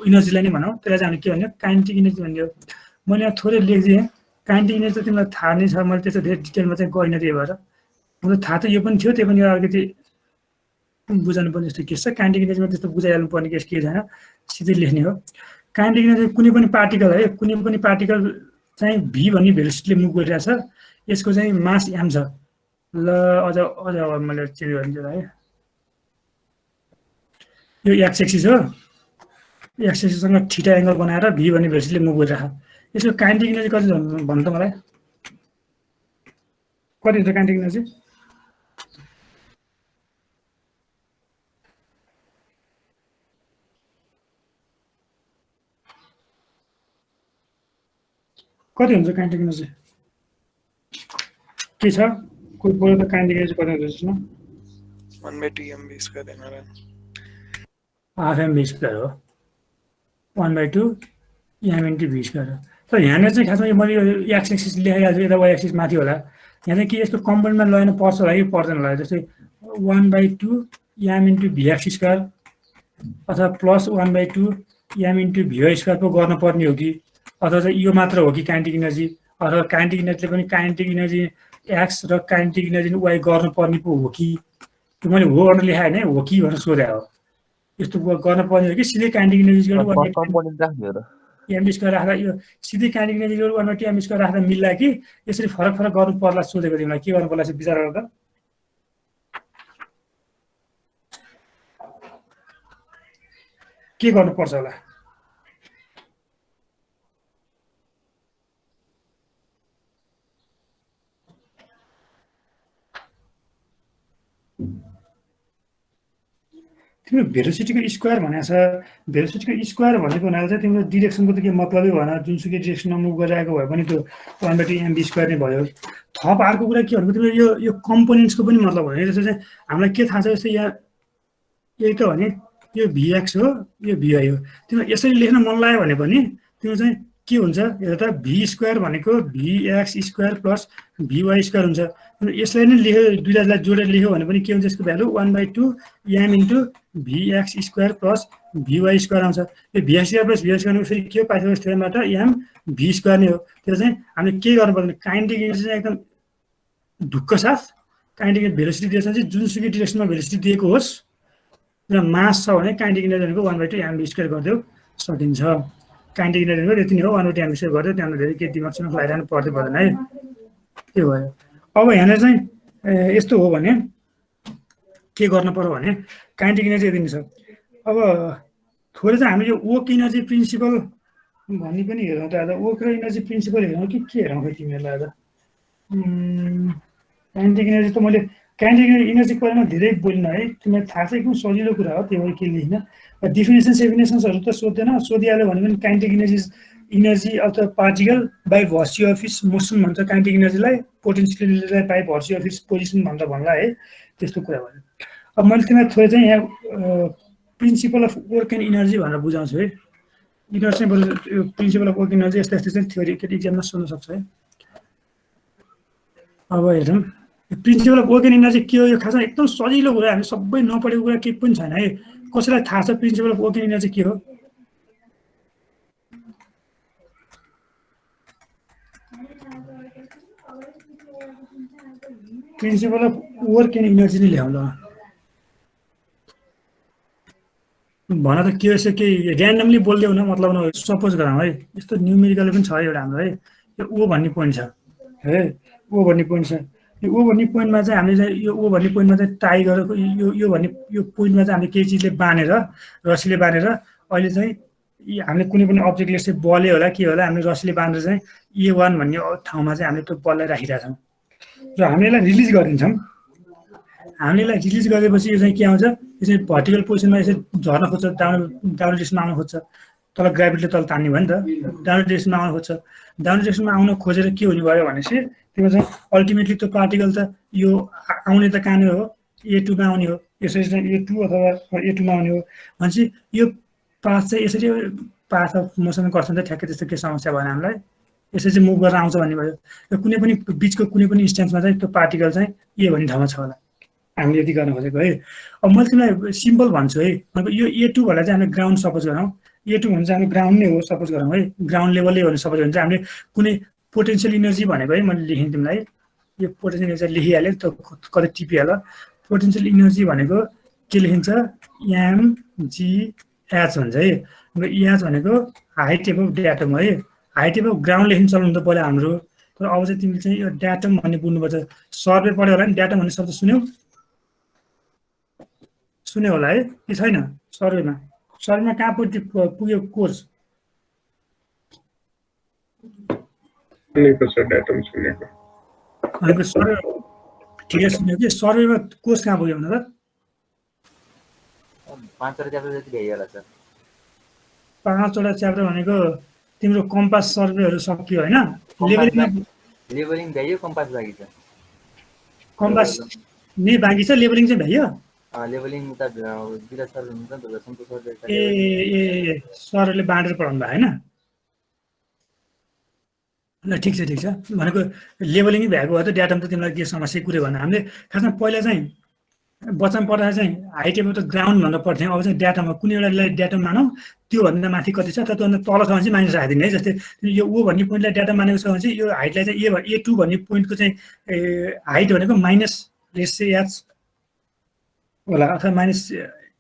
इनर्जीलाई नै भनौँ, त्यसलाई चाहिँ हामीले के भन्यो? काइनेटिक इनर्जी भन्यो। मैले यहाँ थोरै लेखिदिएँ। काइनेटिक इनर्जी त तिमीलाई थाहा नै छ, मैले त्यस्तो धेरै डिटेलमा चाहिँ गइनँ त्यही भएर। मतलब थाहा त यो पनि थियो, त्यही पनि अलिकति बुझाउनु पर्ने जस्तो केस छ। काइनेटिक इनर्जीमा त्यस्तो बुझाइहाल्नु पर्ने केस के छैन, सिधै लेख्ने हो। काइनेटिक इनर्जी कुनै पनि पार्टिकल है, कुनै पनि पार्टिकल चाहिँ भी भन्ने भेलोसिटीले मुभ गरिरहेछ। यसको चाहिँ मास m छ। ल अझ मैले चेन्ज गरिदिन्छु है। यो एक्स एक्सिस हो। एक्स एक्सिससँग थीटा एङ्गल बनाएर भी भन्ने भेलोसिटीले मुभ गरिरहेछ। यसको काइनेटिक इनर्जी कति भन्नु त मलाई? कति हुन्छ काइनेटिक इनर्जी? कति हुन्छ काइनेटिक इनर्जी? के छ कोही बोल्यो त काइनेटिक एनर्जी कति हुन्छ न? 1/2 mv² एमआरएन हाफ mv² हो। 1/2 m into v² हो। तर यहाँनिर चाहिँ खासमा मैले यो एक्स एक्सिस लेखेको छु, यता वाइ एक्सिस माथि होला। यहाँ चाहिँ के यसको कम्पोनेन्टमा लगेन पर्छ होला कि पर्दैन होला। जस्तै 1/2 m into vx² अथवा प्लस 1/2 m into v² पो गर्न पर्ने हो कि, अथवा चाहिँ यो मात्र हो कि काइनेटिक इनर्जी, अथवा काइनेटिक इनर्जीले पनि काइनेटिक इनर्जी एक्स र काइनेटिक इनर्जी वाइ गर्नुपर्ने पो हो कि? त्यो मैले हो भनेर लेखाएँ होइन, हो कि भनेर सोधे हो। यस्तो गर्नुपर्ने हो कि सिधै काइनेटिक इनर्जी mv² राख्दा यो सिधै काइनेटिक इनर्जी 1/2 mv² राख्दा मिल्ला कि यसरी फरक फरक गर्नु पर्ला सोधेको तिमीलाई? के गर्नु पर्ला विचार गर्दा? के गर्नुपर्छ होला? तिम्रो भेलोसिटीको स्क्वायर भनेको छ, भेलोसिटीको स्क्वायर भनेको हुनाले चाहिँ तिम्रो डिरेक्सनको त के मतलबै भएन, जुनसुकै डिरेक्सनमा मुभ गरिरहेको भए पनि त्यो 1/mv स्क्वायर नै भयो। थप अर्को कुरा के भनेको तिम्रो यो कम्पोनेन्ट्सको पनि मतलब हो। जस्तो चाहिँ हामीलाई के थाहा छ, जस्तै यहाँ यही त भने यो भीएक्स हो, यो भीवाई हो। तिम्रो यसरी लेख्न मन लाग्यो भने पनि तिम्रो चाहिँ के हुन्छ, एउटा भी स्क्वायर भनेको भीएक्स स्क्वायर प्लस भीवाई स्क्वायर हुन्छ। यसलाई नै लेख्यो, दुईटालाई जोडेर लेख्यो भने पनि के हुन्छ, यसको value 1/2 m into VX square plus VY square आउँछ। यो VX square plus VY square फेरि के पाइथागोरस थ्योरमबाट m भी स्क्वायर नै हो। त्यो चाहिँ हामीले के गर्नु पर्दैन, काइनेटिक एनर्जी चाहिँ एकदम ढुक्क साथ काइनेटिक भेलोसिटी दिएछ चाहिँ जुनसुकै डिरेक्सनमा भेलोसिटी दिएको होस् र मास छ भने काइनेटिक एनर्जी भनेको 1/2 mv स्क्वायर गरिदेऊ सकिन्छ। काइनेटिक एनर्जी भनेको यति नै हो, 1/2 mv स्क्वायर गरिदेऊ, त्यहाँबाट धेरै केही दिमाग सुन लगाइरहनु पर्दैन है। त्यो भयो। अब यहाँनिर चाहिँ यस्तो हो भने के गर्नु पर्यो भने काइनेटिक एनर्जी यति नै छ। अब थोरै चाहिँ हामीले यो वर्क इनर्जी प्रिन्सिपल भन्ने पनि हेरौँ त। आज वर्क र इनर्जी प्रिन्सिपल हेरौँ कि के हेरौँ खै तिमीहरूलाई आज? काइनेटिक एनर्जी त मैले काइनेटिक एनर्जीको बारेमा धेरै बोल्न है, तिमीलाई थाहा छ, एकदम सजिलो कुरा हो, त्यो के लेख्न। डेफिनेसन्सहरू त सोध्दैन, सोधिहाल्यो भने पनि kinetic energy of the particle by virtue of its motion भन्छ काइनेटिक एनर्जीलाई, पोटेन्सियललाई by virtue of its position भन्ला है, त्यस्तो कुरा भयो। अब मैले तिमीलाई थोरै चाहिँ यहाँ principal of work and energy भनेर बुझाउँछु है। यिनीहरू चाहिँ बरु यो प्रिन्सिपल अफ वर्क इनर्जी यस्तो यस्तो चाहिँ थ्योरिटिकल इक्जाममा सोध्न सक्छ है। अब हेरौँ principal of work and energy के हो। यो खासमा एकदम सजिलो कुरा, हामी सबै नपढेको कुरा केही पनि छैन है। कसैलाई थाहा छ principal of work and energy के हो? Principal of work and energy नै ल्याउँ ल। भन त के रहेछ, केही ऱ्यान्डमली बोल्दै हुन मतलब नभए सपोज गरौँ है, यस्तो न्युमेरिकल पनि छ एउटा हाम्रो है। यो ओ भन्ने पोइन्ट छ है, ओ भन्ने पोइन्ट छ। यो ओ भन्ने पोइन्टमा चाहिँ हामीले चाहिँ यो ओ भन्ने पोइन्टमा चाहिँ टाई गरेको यो भन्ने यो पोइन्टमा चाहिँ हामीले केही चिजले बाँधेर, रसीले बाँधेर अहिले चाहिँ हामीले कुनै पनि अब्जेक्टले चाहिँ बलले होला के होला, हामीले रसीले बाँधेर चाहिँ A1 भन्ने ठाउँमा चाहिँ हामीले त्यो बललाई राखिरहेछौँ र हामीले यसलाई रिलिज गरिदिन्छौँ। हामीले यसलाई रिलिज गरेपछि यो चाहिँ के आउँछ, यो चाहिँ भर्टिकल पोजिसनमा यसरी झर्न खोज्छ, डाउन डिरेक्सनमा आउन खोज्छ। तल ग्राभिटीले तल तान्ने भयो नि त, डाउन डिरेक्सनमा आउन खोज्छ। डाउन डिरेक्सनमा आउन खोजेर के हुने भयो भनेपछि त्यो चाहिँ अल्टिमेटली त्यो पार्टिकल त यो आउने त कहाँ हो, A2 मा आउने हो। यसरी चाहिँ A2 अथवा A2 मा आउने हो भनेपछि यो पाथ चाहिँ यसरी पाथ अफ मोसन गर्छ नि त, ठ्याक्कै त्यस्तो के समस्या भएन हामीलाई। यसरी चाहिँ मुभ गरेर आउँछ भन्ने भयो। र कुनै पनि बिचको कुनै पनि इन्स्टेन्समा चाहिँ त्यो पार्टिकल चाहिँ ए भन्ने ठाउँमा छ होला, हामीले यति गर्न खोजेको है। अब मैले तिमीलाई सिम्पल भन्छु है, यो A2 भन्दा चाहिँ हामीले ग्राउन्ड सपोज गरौँ। A2 भने चाहिँ हाम्रो ग्राउन्ड नै हो सपोज गरौँ है, ग्राउन्ड लेभलै हो भने सपोज भने चाहिँ हामीले कुनै पोटेन्सियल इनर्जी भनेको है, मैले लेखेँ तिमीलाई यो पोटेन्सियल इनर्जी लेखिहालेँ त, कतै टिपिहाल। पोटेन्सियल इनर्जी भनेको के लेखिन्छ, mgh भन्छ है। एच भनेको हाइट एबभ ड्याटम है, हाइट एबभ ग्राउन्ड लेख्नु चलाउनु त पहिला हाम्रो। तर अब चाहिँ तिमीले चाहिँ यो ड्याटम भन्ने बुझ्नुपर्छ। सर्वे पढ्यो होला नि, ड्याटम भन्ने शब्द सुन्यो होला है कि छैन? सर्वेमा कहाँ पुग्यो कोर्स? सर्वे ठिकै सुन्यो कि सर्वेमा कोर्स कहाँ पुग्यो भने त 5वटा च्याप्टर जति भइयो होला सर। 5वटा च्याप्टर भनेको तिम्रो कम्पास सर्वेहरू सकियो होइन? लेभलिङ भ्याइयो, कम्पास बाँकी छ। कम्पास नै बाँकी छ, लेभलिङ चाहिँ भ्याइयो। लेभलिङ त विराज सर हुनुहुन्छ नि त, सन्तोष सर। ए सरहरूले बाँडेर पढाउनु भयो होइन? ल ठिक छ भनेको लेभलिङै भ्याएको भए त ड्याटम त तिमीलाई के समस्या कुरो भने हामीले खासमा पहिला चाहिँ बच्चामा पढ्दा चाहिँ हाइट एबभ त ग्राउन्ड भनेर पढ्थ्यौँ। अब चाहिँ ड्याटममा कुनै एउटालाई ड्याटम मानौँ, त्योभन्दा माथि कति छ त, त्योभन्दा तल छ भने चाहिँ माइनस राखिदिने है। जस्तै यो ओ भन्ने पोइन्टलाई ड्याटम मानेको छ भने चाहिँ यो हाइटलाई चाहिँ A2 भन्ने पोइन्टको चाहिँ हाइट भनेको माइनस h होला अथवा माइनस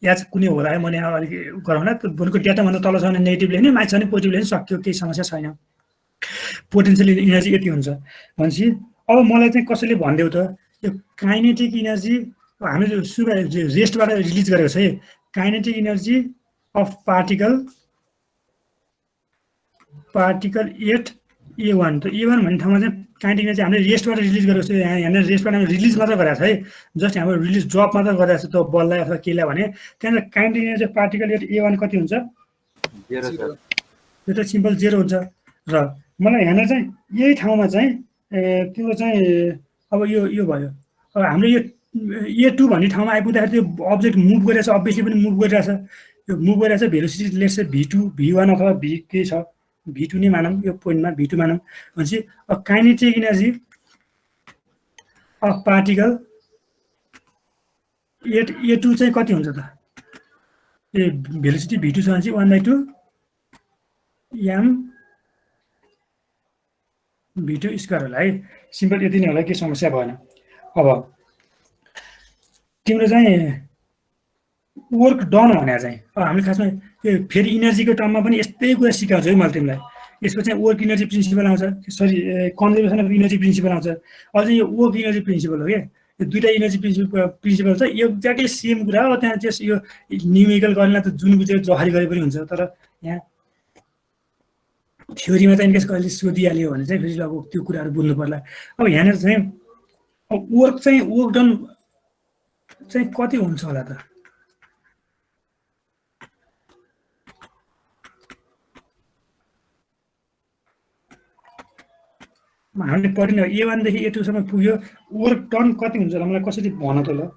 h कुनै होला है, मैले यहाँ अलिक गराउँला। त्यो भनेको ड्याटमभन्दा तल छ भने नेगेटिभ लेख्ने, माथि छ भने पोजिटिभ लेख्ने, सक्यो, केही समस्या छैन। पोटेन्सियल इनर्जी यति हुन्छ भनेपछि अब मलाई चाहिँ कसैले भनिदेऊ त यो काइनेटिक इनर्जी हामीले रेस्टबाट रिलिज गरेको छ है। Kinetic energy of particle at A1 त A1 भन्ने ठाउँमा चाहिँ काइनेटिक एनर्जी हामीले रेस्टबाट रिलिज गरेको छ। यहाँनिर रेस्टबाट हामीले रिलिज मात्र गरेको छ है, जस्ट हाम्रो रिलिज ड्रप मात्र गरेको छ त्यो बललाई अथवा केलाई भने त्यहाँनिर kinetic energy particle at A1 कति हुन्छ? 0 सर। त्यो त सिम्पल 0 हुन्छ। र मलाई यहाँनिर चाहिँ यही ठाउँमा चाहिँ त्यो चाहिँ अब यो भयो। अब हाम्रो यो A2 भन्ने ठाउँमा आइपुग्दाखेरि त्यो अब्जेक्ट मुभ गरिरहेछ, अभियसली पनि मुभ गरिरहेछ। यो मुभ गरिरहेछ velocity let's say V2 V1 अथवा V के छ V2 नै मानौँ, यो पोइन्टमा V2 मानौँ भनेपछि kinetic energy of particle at A2 चाहिँ कति हुन्छ त? भेलोसिटी V2 छ भने चाहिँ 1/2 m V2 स्क्वायर होला है। सिम्पल यति नै होला, के समस्या भएन। अब तिम्रो चाहिँ वर्क डन भने चाहिँ अब हामीले खासमा यो फेरि इनर्जीको टर्ममा पनि यस्तै कुरा सिकाउँछ है मैले तिमीलाई। यसको चाहिँ वर्क इनर्जी प्रिन्सिपल आउँछ, sorry conservation of energy principle आउँछ। अझै यो वर्क इनर्जी प्रिन्सिपल हो क्या, यो दुईटा इनर्जी प्रिन्सिपल छ, यो एक्ज्याक्टली सेम कुरा हो। त्यहाँ चाहिँ यो न्युमेरिकल गर्नलाई त जुन बुझेको जसरी गरे पनि हुन्छ, तर यहाँ थ्योरीमा चाहिँ इनकेस कहिले सोधिहाल्यो भने चाहिँ फेरि अब त्यो कुराहरू बुझ्नु पर्ला। अब यहाँनिर चाहिँ वर्क डन चाहिँ कति हुन्छ होला त? हामीले पढ्ने A1 देखि A2 सम्म पुग्यो, वर्क डन कति हुन्छ होला मलाई कसरी भन त ल?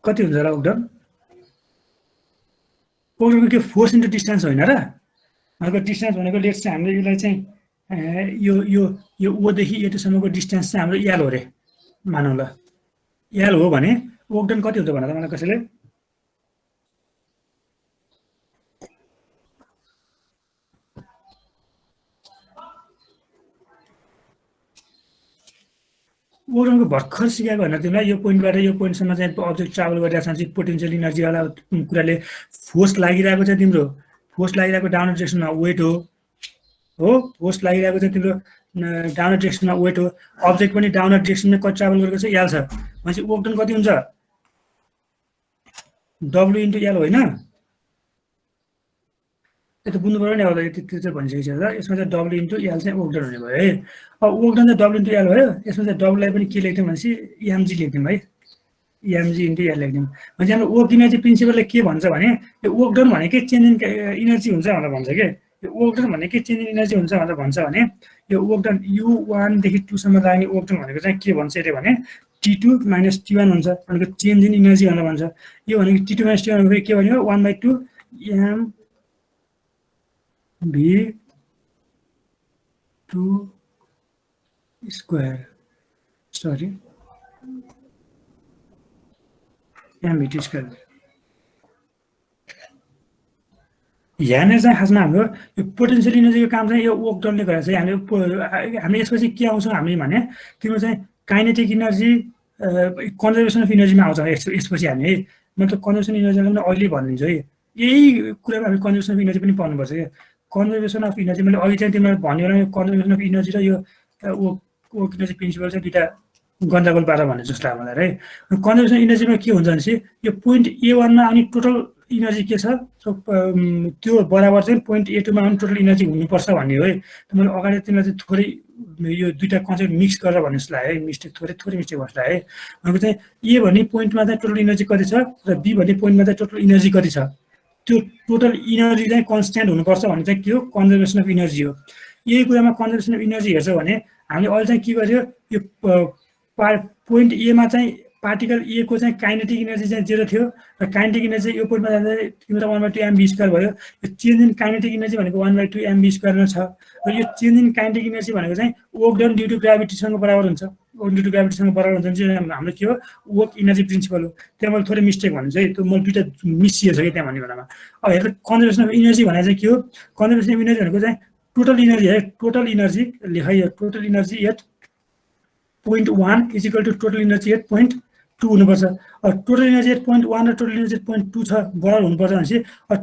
कति हुन्छ होला वर्क डन? वर्क डन के फोर्स इन्टु डिस्टेन्स होइन र? भनेको डिस्टेन्स भनेको लेट्स चाहिँ हामीले यसलाई चाहिँ यो O देखि A2 सम्मको डिस्टेन्स चाहिँ हाम्रो L हो रे मानौँ ल। L हो भने वर्क डन कति हुन्छ भन त मलाई कसैले? वर्क डनको भर्खर सिकाएको होइन तिमीलाई। यो पोइन्टबाट यो पोइन्टसम्म चाहिँ अब्जेक्ट ट्राभल गरिरहेको छ, पोटेन्सियल इनर्जीवाला कुराले फोर्स लागिरहेको छ, तिम्रो फोर्स लागिरहेको डाउन डिरेक्सनमा वेट हो, फोर्स लागिरहेको चाहिँ तिम्रो डाउन डिरेक्सनमा वेट हो, अब्जेक्ट पनि डाउन डिरेक्सनमा कति ट्राभल गरेको छ L छ भनेपछि वर्क डन कति हुन्छ? W इन्टु L होइन? यो त बुझ्नु पऱ्यो नि। अब त्यो चाहिँ भनिसकेको छ। यसमा चाहिँ W इन्टु L चाहिँ वर्क डन हुने भयो है। अब वर्क डन चाहिँ W इन्टु L भयो। यसमा चाहिँ W लाई पनि के लेख्थ्यौँ भनेपछि mg लेख्थ्यौँ है, mg इन्टु L लेख्थ्यौँ। भनेपछि हाम्रो वर्क इनर्जी प्रिन्सिपलले के भन्छ भने यो वर्क डन भनेकै चेन्ज इन इनर्जी हुन्छ भनेर भन्छ कि। यो वर्क डन भनेकै चेन्ज इन इनर्जी हुन्छ भनेर भन्छ भने यो वर्क डन U1 देखि 2 सम्म लाग्ने वर्क डन भनेको चाहिँ के भन्छ अरे भने T2 माइनस T1 हुन्छ भनेको चेन्ज इन इनर्जी भनेर भन्छ। यो भनेको T2 माइनस T1 भनेको के भन्यो? 1/2 m V2 square, sorry mv2 square. यहाँनिर चाहिँ खासमा हाम्रो यो पोटेन्सियल इनर्जीको काम चाहिँ यो वर्क डनले गरेको छ। हामीले यसपछि के आउँछौँ हामी भने तिम्रो चाहिँ काइनेटिक इनर्जी कन्जर्भेसन अफ इनर्जीमा आउँछ यसपछि हामी है। मतलब कन्जर्भेसन इनर्जीलाई पनि अहिले भनिदिन्छु है। यही कुरामा हामी कन्जर्भेसन अफ इनर्जी पनि पढ्नुपर्छ क्या। कन्जर्भेसन अफ इनर्जी मैले अघि चाहिँ तिमीलाई भन्यो भने कन्जर्भेसन अफ इनर्जी र यो वर्क इनर्जी प्रिन्सिपल चाहिँ दुईवटा गन्जागोल पारा भने जस्तो लाग्छ मलाई है। कन्जर्भेसन इनर्जीमा के हुन्छ भनेपछि यो पोइन्ट A1 मा अनि टोटल इनर्जी के छ त्यो बराबर चाहिँ पोइन्ट A2 मा पनि टोटल इनर्जी हुनुपर्छ भन्ने हो है। मैले अगाडि तिमीलाई चाहिँ थोरै यो दुईटा कन्सेप्ट मिक्स गरेर भन्नु जस्तो लाग्यो है, मिस्टेक थोरै मिस्टेक भएको लाग्यो है। भनेको चाहिँ A भन्ने पोइन्टमा चाहिँ टोटल इनर्जी कति छ र B भन्ने पोइन्टमा चाहिँ टोटल इनर्जी कति छ, त्यो टोटल इनर्जी चाहिँ कन्स्ट्यान्ट हुनुपर्छ भन्ने चाहिँ के हो? कन्जर्भेसन अफ इनर्जी हो। यही कुरामा कन्जर्भेसन अफ इनर्जी हेर्छ भने हामीले अहिले चाहिँ के गर्यो? यो पोइन्ट A मा चाहिँ पार्टिकल A को चाहिँ काइनेटिक इनर्जी चाहिँ 0 थियो र काइनेटिक इनर्जी यो पोइन्टमा जाँदा तिम्रो 1/2 mv स्क्वायर भयो। यो चेन्ज इन काइनेटिक इनर्जी भनेको 1/2 mv स्क्वायर नै छ र यो चेन्ज इन काइनेटिक इनर्जी भनेको चाहिँ वर्क डन ड्यू टु ग्राभिटीसँग बराबर हुन्छ। वर्क ड्यू टु ग्राभिटीसँग बराबर हुन्छ भने चाहिँ हाम्रो के हो? वर्क इनर्जी प्रिन्सिपल हो। त्यहाँ मैले थोरै मिस्टेक भन्नु चाहिँ त्यो मैले दुईटा मिसिएको छ कि त्यहाँ भन्ने बेलामा। अब हेर्नु कन्जर्भेसन अफ इनर्जी भने चाहिँ के हो? कन्जर्भेसन अफ इनर्जी भनेको चाहिँ टोटल इनर्जी है। टोटल इनर्जी लेखाइ total energy at point 1 is equal to total energy at point 2 हुनुपर्छ। टोटल इनर्जी एट पोइन्ट 1 र टोटल इनर्जी एट पोइन्ट 2 छ बराबर हुनुपर्छ भनेपछि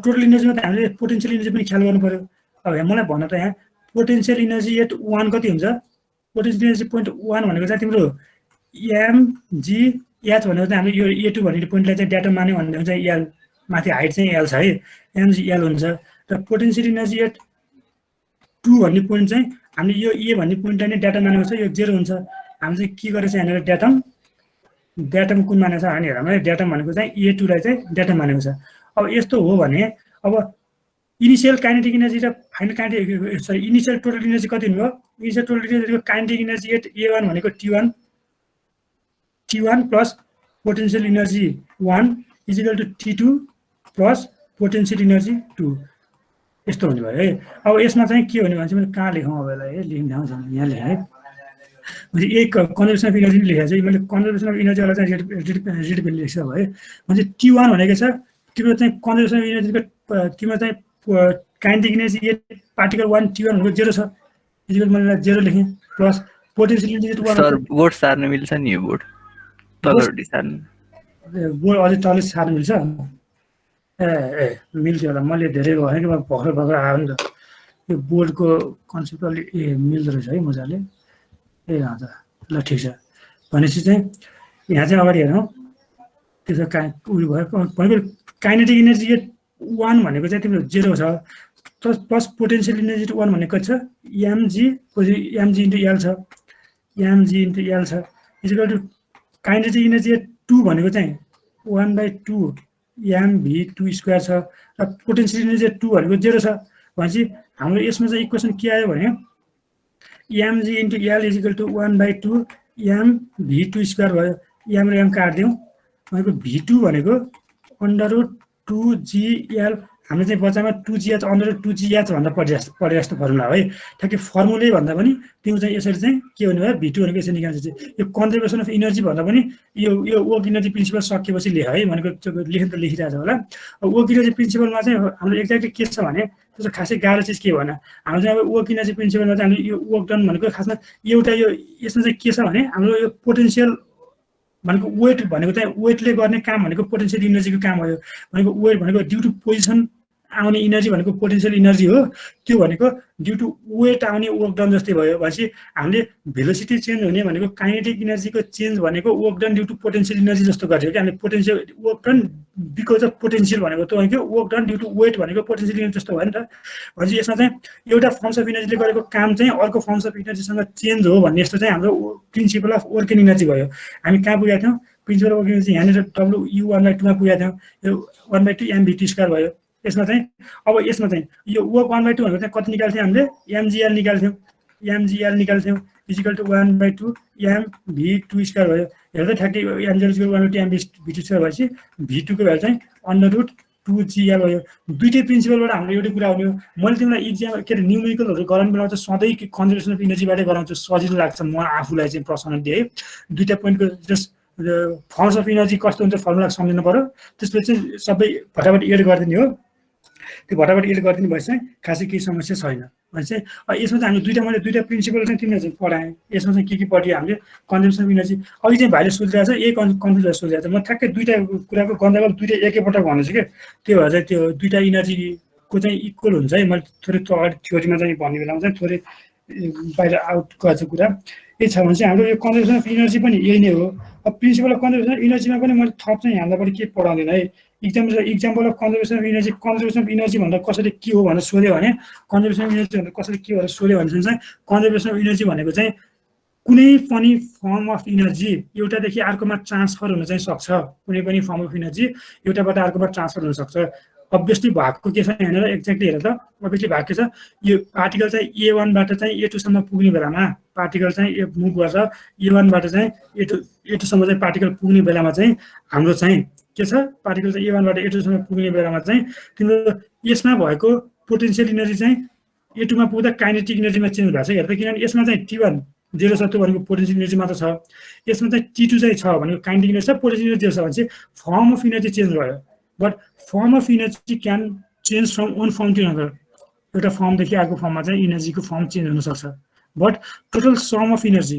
टोटल इनर्जीमा त हामीले पोटेन्सियल इनर्जी पनि ख्याल गर्नु पर्यो। अब यहाँ मलाई भन्न त यहाँ पोटेन्सियल इनर्जी एट 1 कति हुन्छ? पोटेन्सियल इनर्जी पोइन्ट 1 भनेको चाहिँ तिम्रो mgh भनेको चाहिँ हामीले यो A2 भन्ने पोइन्टलाई चाहिँ डाटा मान्यो भने चाहिँ L माथि हाइट चाहिँ एल छ है, mg एल हुन्छ र पोटेन्सियल इनर्जी एट 2 भन्ने पोइन्ट चाहिँ हामीले यो ए भन्ने पोइन्टलाई नै डाटा मानेको छ, यो 0 हुन्छ। हामी चाहिँ के गरेछ यहाँनिर ड्याटम कुन मानेको छ भने हेरौँ है, ड्याटम भनेको चाहिँ A2 लाई चाहिँ ड्याटम मानेको छ। अब यस्तो हो भने अब इनिसियल काइनेटिक इनर्जी र final kinetic initial total energy कति हुनुभयो, इनिसियल टोटल इनर्जीको काइनेटिक इनर्जी एट A1 भनेको T1 plus potential energy 1 is equal to T2 plus potential energy 2 यस्तो हुने भयो है। अब यसमा चाहिँ के हुने भने चाहिँ मैले कहाँ लेखौँ अब यसलाई है, लेख्न ठाउँ छ यहाँ लेखेँ है, मैले एक कन्जर्भेसन अफ इनर्जी लेखेको छु, मैले कन्जर्भेसन अफ इनर्जीवाला चाहिँ रेड पेन लेख्छ भयो है। मैले T1 भनेको छ तिम्रो चाहिँ कन्जर्भेसन अफ इनर्जीको तिम्रो चाहिँ काइनेटिक इनर्जी पार्टिकल 1 T1 भनेको 0 छ, इजिकल मैले 0 लेखेँ plus potential energy 1 sir board सार्न मिल्छ नि, यो बोर्ड तलहटी सार्न बोर्ड अझै तल सार्न मिल्छ ए मिल्थ्यो होला, मैले धेरै भने भर्खर आयो नि त यो बोर्डको कन्सेप्ट अलि मिल्दो रहेछ है मजाले ए हजुर ल ठिक छ। भनेपछि चाहिँ यहाँ चाहिँ अगाडि हेरौँ त्यसो उयो भयो भनेको काइनेटिक इनर्जी 1 भनेको चाहिँ तिम्रो 0 छ प्लस पोटेन्सियल इनर्जी 1 भनेको छ mg इन्टु एल छ, mg इन्टु एल छ इजिकल टु काइनेटिक इनर्जी 2 भनेको चाहिँ 1/2 mv2 स्क्वायर छ र पोटेन्सियल इनर्जी 2 भनेको 0 छ। भनेपछि हाम्रो यसमा चाहिँ इक्वेसन के आयो भने mg into L is equal to 1/2 mv2 square भयो, m र m काट्दिउँ भनेको v2 भनेको √2gl, हामीले चाहिँ बच्चामा 2gh √2gh भन्दा पढे जस्तो फर्मुला हो है, ठ्याक्कै फर्मुलै भन्दा पनि तिम्रो चाहिँ यसरी चाहिँ के हुने भयो v2 भनेको यसरी निकाल्छ। यो कन्जर्भेसन अफ इनर्जी भन्दा पनि यो वर्क इनर्जी प्रिन्सिपल सकिएपछि लेख है भनेको लेख्न त लेखिरहेको छ होला। वर्क इनर्जी प्रिन्सिपलमा चाहिँ हाम्रो एक्ज्याक्टली के छ भने त्यो चाहिँ खासै गाह्रो चिज के भएन, हाम्रो चाहिँ अब वर्क इनर्जी प्रिन्सिपलमा चाहिँ हामीले यो वर्क डन भनेको खासमा एउटा यो यसमा चाहिँ के छ भने हाम्रो यो पोटेन्सियल भनेको वेट भनेको चाहिँ वेटले गर्ने काम भनेको पोटेन्सियल इनर्जीको काम हो, भनेको वेट भनेको ड्यु टु पोजिसन आउने इनर्जी भनेको पोटेन्सियल इनर्जी हो, त्यो भनेको ड्यु टु वेट आउने वर्क डन जस्तै भयो। भनेपछि हामीले भेलोसिटी चेन्ज हुने भनेको काइनेटिक इनर्जीको चेन्ज भनेको work done due to potential energy जस्तो गर्यो कि हामीले potential work done because of potential भनेको त भनेको work done due to weight भनेको पोटेन्सियल इनर्जी जस्तो भयो नि त। भनेपछि यसमा चाहिँ एउटा फर्म्स अफ इनर्जीले गरेको काम चाहिँ अर्को फर्म्स अफ इनर्जीसँग चेन्ज हो भन्ने यस्तो चाहिँ हाम्रो प्रिन्सिपल अफ वर्किङ इनर्जी भयो। हामी कहाँ पुगेका थियौँ, प्रिन्सिपल अफ वर्किङ इनर्जी यहाँनिर W1/2 मा पुगेका थियौँ, यो 1/2 mv2 स्क्वायर भयो। यसमा चाहिँ अब यसमा चाहिँ यो वर्क 1/2 भनेको चाहिँ कति निकाल्थ्यौँ हामीले mgl निकाल्थ्यौँ इजिकल टु 1/2 mv2 स्क्वायर भयो। हेर्दा ठ्याक्कै mgl स्क्वायर 1/2 mv2 स्क्वायर भएपछि v2 को भ्यालु चाहिँ √2gl भयो। दुईटै प्रिन्सिपलबाट हाम्रो एउटै कुरा हुने हो। मैले तिमीलाई इक्जाम के अरे न्युमेरिकलहरू गराउनु बेला चाहिँ सधैँ कन्जर्भेसन अफ इनर्जीबाटै गराउँछु, सजिलो लाग्छ म आफूलाई चाहिँ पर्सनली है। दुईटा पोइन्टको जस्ट फर्म्स अफ इनर्जी कस्तो हुन्छ फर्मुला सम्झिनु पर्यो, त्यसपछि चाहिँ सबै फटाफट एड गरिदिने हो। त्यो फटाफट एड गरिदिनु भएपछि चाहिँ खासै केही समस्या छैन। भने चाहिँ यसमा चाहिँ हामीले मैले दुईटा प्रिन्सिपल चाहिँ तिमीलाई चाहिँ पढाएँ। यसमा चाहिँ के पढ्यो हामीले कन्जर्भेसन अफ इनर्जी अघि चाहिँ भाइले सोधिरहेको छ, यही कन्फ्युज भएर सोधिरहेको छ। म ठ्याक्कै दुईटा कुराको गन्दागल दुईटा एकैपटक भन्दैछु कि त्यो भएर चाहिँ त्यो दुईटा इनर्जीको चाहिँ इक्वल हुन्छ है। मैले थोरै अगाडि थ्योरीमा चाहिँ भन्ने बेलामा चाहिँ थोरै बाहिर आउट गएको कुरा के छ भने चाहिँ हाम्रो यो कन्जर्भेसन अफ इनर्जी पनि यही नै हो। अब प्रिन्सिपल अफ कन्जर्भेसन अफ इनर्जीमा पनि मैले थप चाहिँ यहाँबाट के पढाउँदैन है। Example of conservation of energy भन्दा कसरी के हो भनेर सोध्यो भने कन्जर्भेसन अफ इनर्जी भन्दा कसरी के भनेर सोध्यो भनेपछि चाहिँ कन्जर्भेसन अफ इनर्जी भनेको चाहिँ कुनै पनि फर्म अफ इनर्जी एउटादेखि अर्कोमा ट्रान्सफर हुन चाहिँ सक्छ। कुनै पनि फर्म अफ इनर्जी एउटाबाट अर्कोमा ट्रान्सफर हुन सक्छ। अभियसली भागको के छ यहाँनिर एक्ज्याक्टली हेर त, अभियसली भाग के छ, यो पार्टिकल चाहिँ A1बाट चाहिँ A2 सम्म पुग्ने बेलामा पार्टिकल चाहिँ मुभ गर्छ, A1बाट चाहिँ A2 सम्म चाहिँ पार्टिकल पुग्ने बेलामा चाहिँ हाम्रो चाहिँ के छ, पार्टिकल चाहिँ A1बाट A2 सम्म पुग्ने बेलामा चाहिँ तिम्रो यसमा भएको पोटेन्सियल इनर्जी चाहिँ A2 मा पुग्दा काइनेटिक इनर्जीमा चेन्ज भएको छ। हेर्दा किनभने यसमा चाहिँ T1 0 छ, त्यो भनेको पोटेन्सियल इनर्जी मात्र छ। यसमा चाहिँ T2 चाहिँ छ भनेको काइनेटिक इनर्जी छ, पोटेन्सियल इनर्जी 0 छ भने चाहिँ फर्म अफ इनर्जी चेन्ज भयो। But form of energy can change from one form to another. एउटा फर्मदेखि अर्को फर्ममा चाहिँ इनर्जीको फर्म चेन्ज हुनसक्छ। But total sum of energy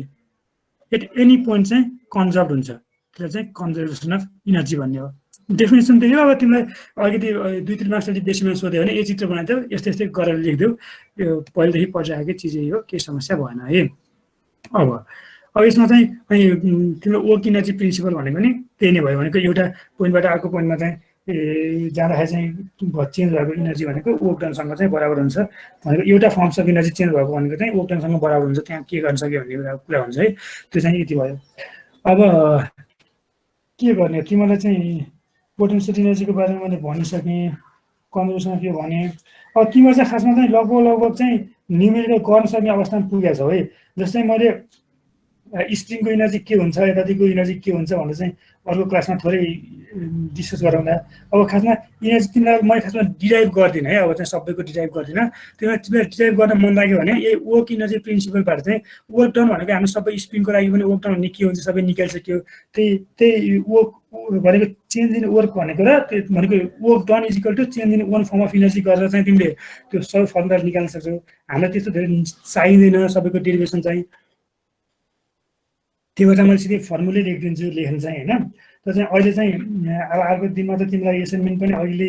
at any point चाहिँ कन्जर्भ हुन्छ। त्यसलाई चाहिँ कन्जर्भेसन अफ इनर्जी भन्ने हो। डेफिनेसन त्यही हो। अब तिमीलाई अलिकति 2-3 मार्क्सले डेसिमल सोध्यो भने यो चित्र बनाइदियो, यस्तै यस्तै गरेर लेखिदेऊ, यो पहिलेदेखि पढिरहेकै चिजै हो, केही समस्या भएन है। अब यसमा चाहिँ तिम्रो वर्क इनर्जी प्रिन्सिपल भनेको नि त्यही नै भयो। भनेको एउटा पोइन्टबाट अर्को पोइन्टमा चाहिँ जाँदाखेरि चाहिँ चेन्ज भएको इनर्जी भनेको वर्क डनसँग चाहिँ बराबर हुन्छ भनेको एउटा फर्म्स अफ इनर्जी चेन्ज भएको भनेको चाहिँ वर्क डनसँग बराबर हुन्छ त्यहाँ के गर्न सक्यो भन्ने कुरा हुन्छ है त्यो चाहिँ यति भयो अब के गर्ने तिमीलाई चाहिँ पोटेन्सियल इनर्जीको बारेमा मैले भनिसकेँ कन्जर्भेसन के भने अब तिमीहरू चाहिँ खासमा चाहिँ लगभग चाहिँ न्युमेरिकल गर्न सक्ने अवस्थामा पुगेको छौ है जस्तै मैले स्प्रिङको इनर्जी के हुन्छ यतातिको इनर्जी के हुन्छ भनेर चाहिँ अर्को क्लासमा थोरै डिस्कस गराउँदा अब खासमा इनर्जी तिमीलाई मैले खासमा डिराइभ गर्दिनँ है अब चाहिँ सबैको डिराइभ गर्दिनँ तिमीलाई डिराइभ गर्न मन लाग्यो भने यही वर्क इनर्जी प्रिन्सिपलबाट चाहिँ वर्क डन भनेको हामी सबै स्प्रिङको लागि पनि वर्क डन भन्ने के हुन्छ सबै निकालिसक्यो त्यही वर्क भनेको चेन्ज इन वर्क भनेको र त्यो भनेको work done is equal to change in one form of energy गरेर चाहिँ तिमीले त्यो सबै फर्मुला निकाल्न सक्छौ हामीलाई त्यस्तो धेरै चाहिँदैन सबैको डेरिभेसन चाहिँ त्यो भएर मैले सिधै फर्मुलै लेखिदिन्छु लेख्न चाहिँ होइन तर चाहिँ अहिले चाहिँ अब अर्को दिनमा त तिमीलाई एसाइनमेन्ट पनि अहिले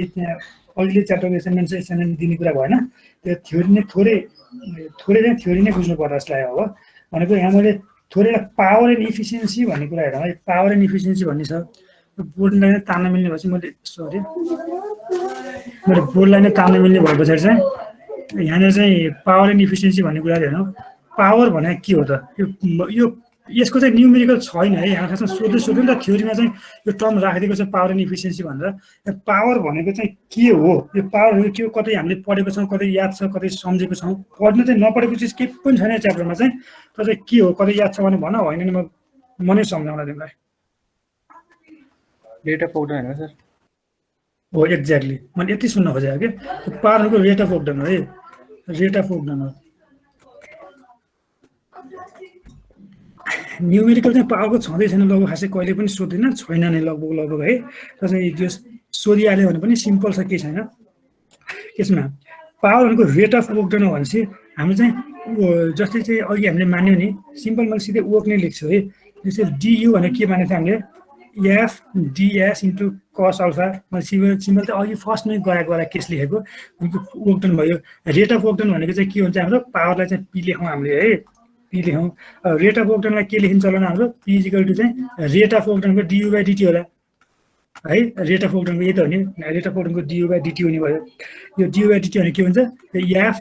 च्याप्टरको एसाइनमेन्ट चाहिँ एसाइनमेन्ट दिने कुरा भएन त्यो थ्योरी नै थोरै चाहिँ थ्योरी नै बुझ्नु पर्ला जस्तो लाग्यो अब भनेको यहाँ मैले थोरै पावर एन्ड इफिसियन्सी भन्ने कुरा हेरौँ है पावर एन्ड इफिसियन्सी भन्ने छ बोर्डलाई नै तान्न मिल्ने भएपछि मैले बोर्डलाई नै तान्न मिल्ने भए पछाडि चाहिँ यहाँनिर चाहिँ पावर एन्ड इफिसियन्सी भन्ने कुरा हेर्नु पावर भनेको के हो त यो यसको चाहिँ न्युमेरिकल छैन है यहाँ खासमा सोध्नु त थ्योरीमा चाहिँ यो टर्म राखिदिएको छ पावर एन्ड इफिसियन्सी भनेर पावर भनेको चाहिँ के हो यो पावर भनेको के हो कतै हामीले पढेको छौँ कतै याद छ कतै सम्झेको छौँ पढ्नु चाहिँ नपढेको चिज केही पनि छैन च्याप्टरमा चाहिँ तर चाहिँ के हो कतै याद छ भने भन होइन नि म नै सम्झाउँला तिमीलाई रेट अफ वर्क डन होइन सर हो एक्ज्याक्टली मैले यति सुन्न खोजेको कि पावर भनेको रेट अफ वर्क डन हो है रेट अफ वर्क डन हो न्युमेरिकल चाहिँ पावरको छँदै छैन लगभग खासै कहिले पनि सोध्दैन छैन नै लगभग है र चाहिँ त्यो सोधिहाल्यो भने पनि सिम्पल छ केही छैन यसमा पावर भनेको रेट अफ वर्क डन हो भनेपछि हामी चाहिँ जस्तै चाहिँ अघि हामीले मान्यो नि सिम्पल मैले सिधै वर्क नै लेख्छु है जस्तै डियु भनेको के मानेको थियो हामीले F ds into cos alpha मैले सिम्पल चाहिँ अघि फर्स्ट नै गराएको केस लेखेको वर्क डन भयो रेट अफ वर्क डन भनेको चाहिँ के हुन्छ हाम्रो पावरलाई चाहिँ पी लेखौँ हामीले है पी लेखौँ रेट अफ वर्क डनलाई के लेखिन्छ होला हाम्रो पी इजिकल टु चाहिँ रेट अफ वर्क डनको डियु बाई डिटी होला है रेट अफ वर्क डनको यही त हो नि रेट अफ वर्क डनको डियु बाई डिटी हुने भयो यो डियु बाई डिटी भने के हुन्छ एफ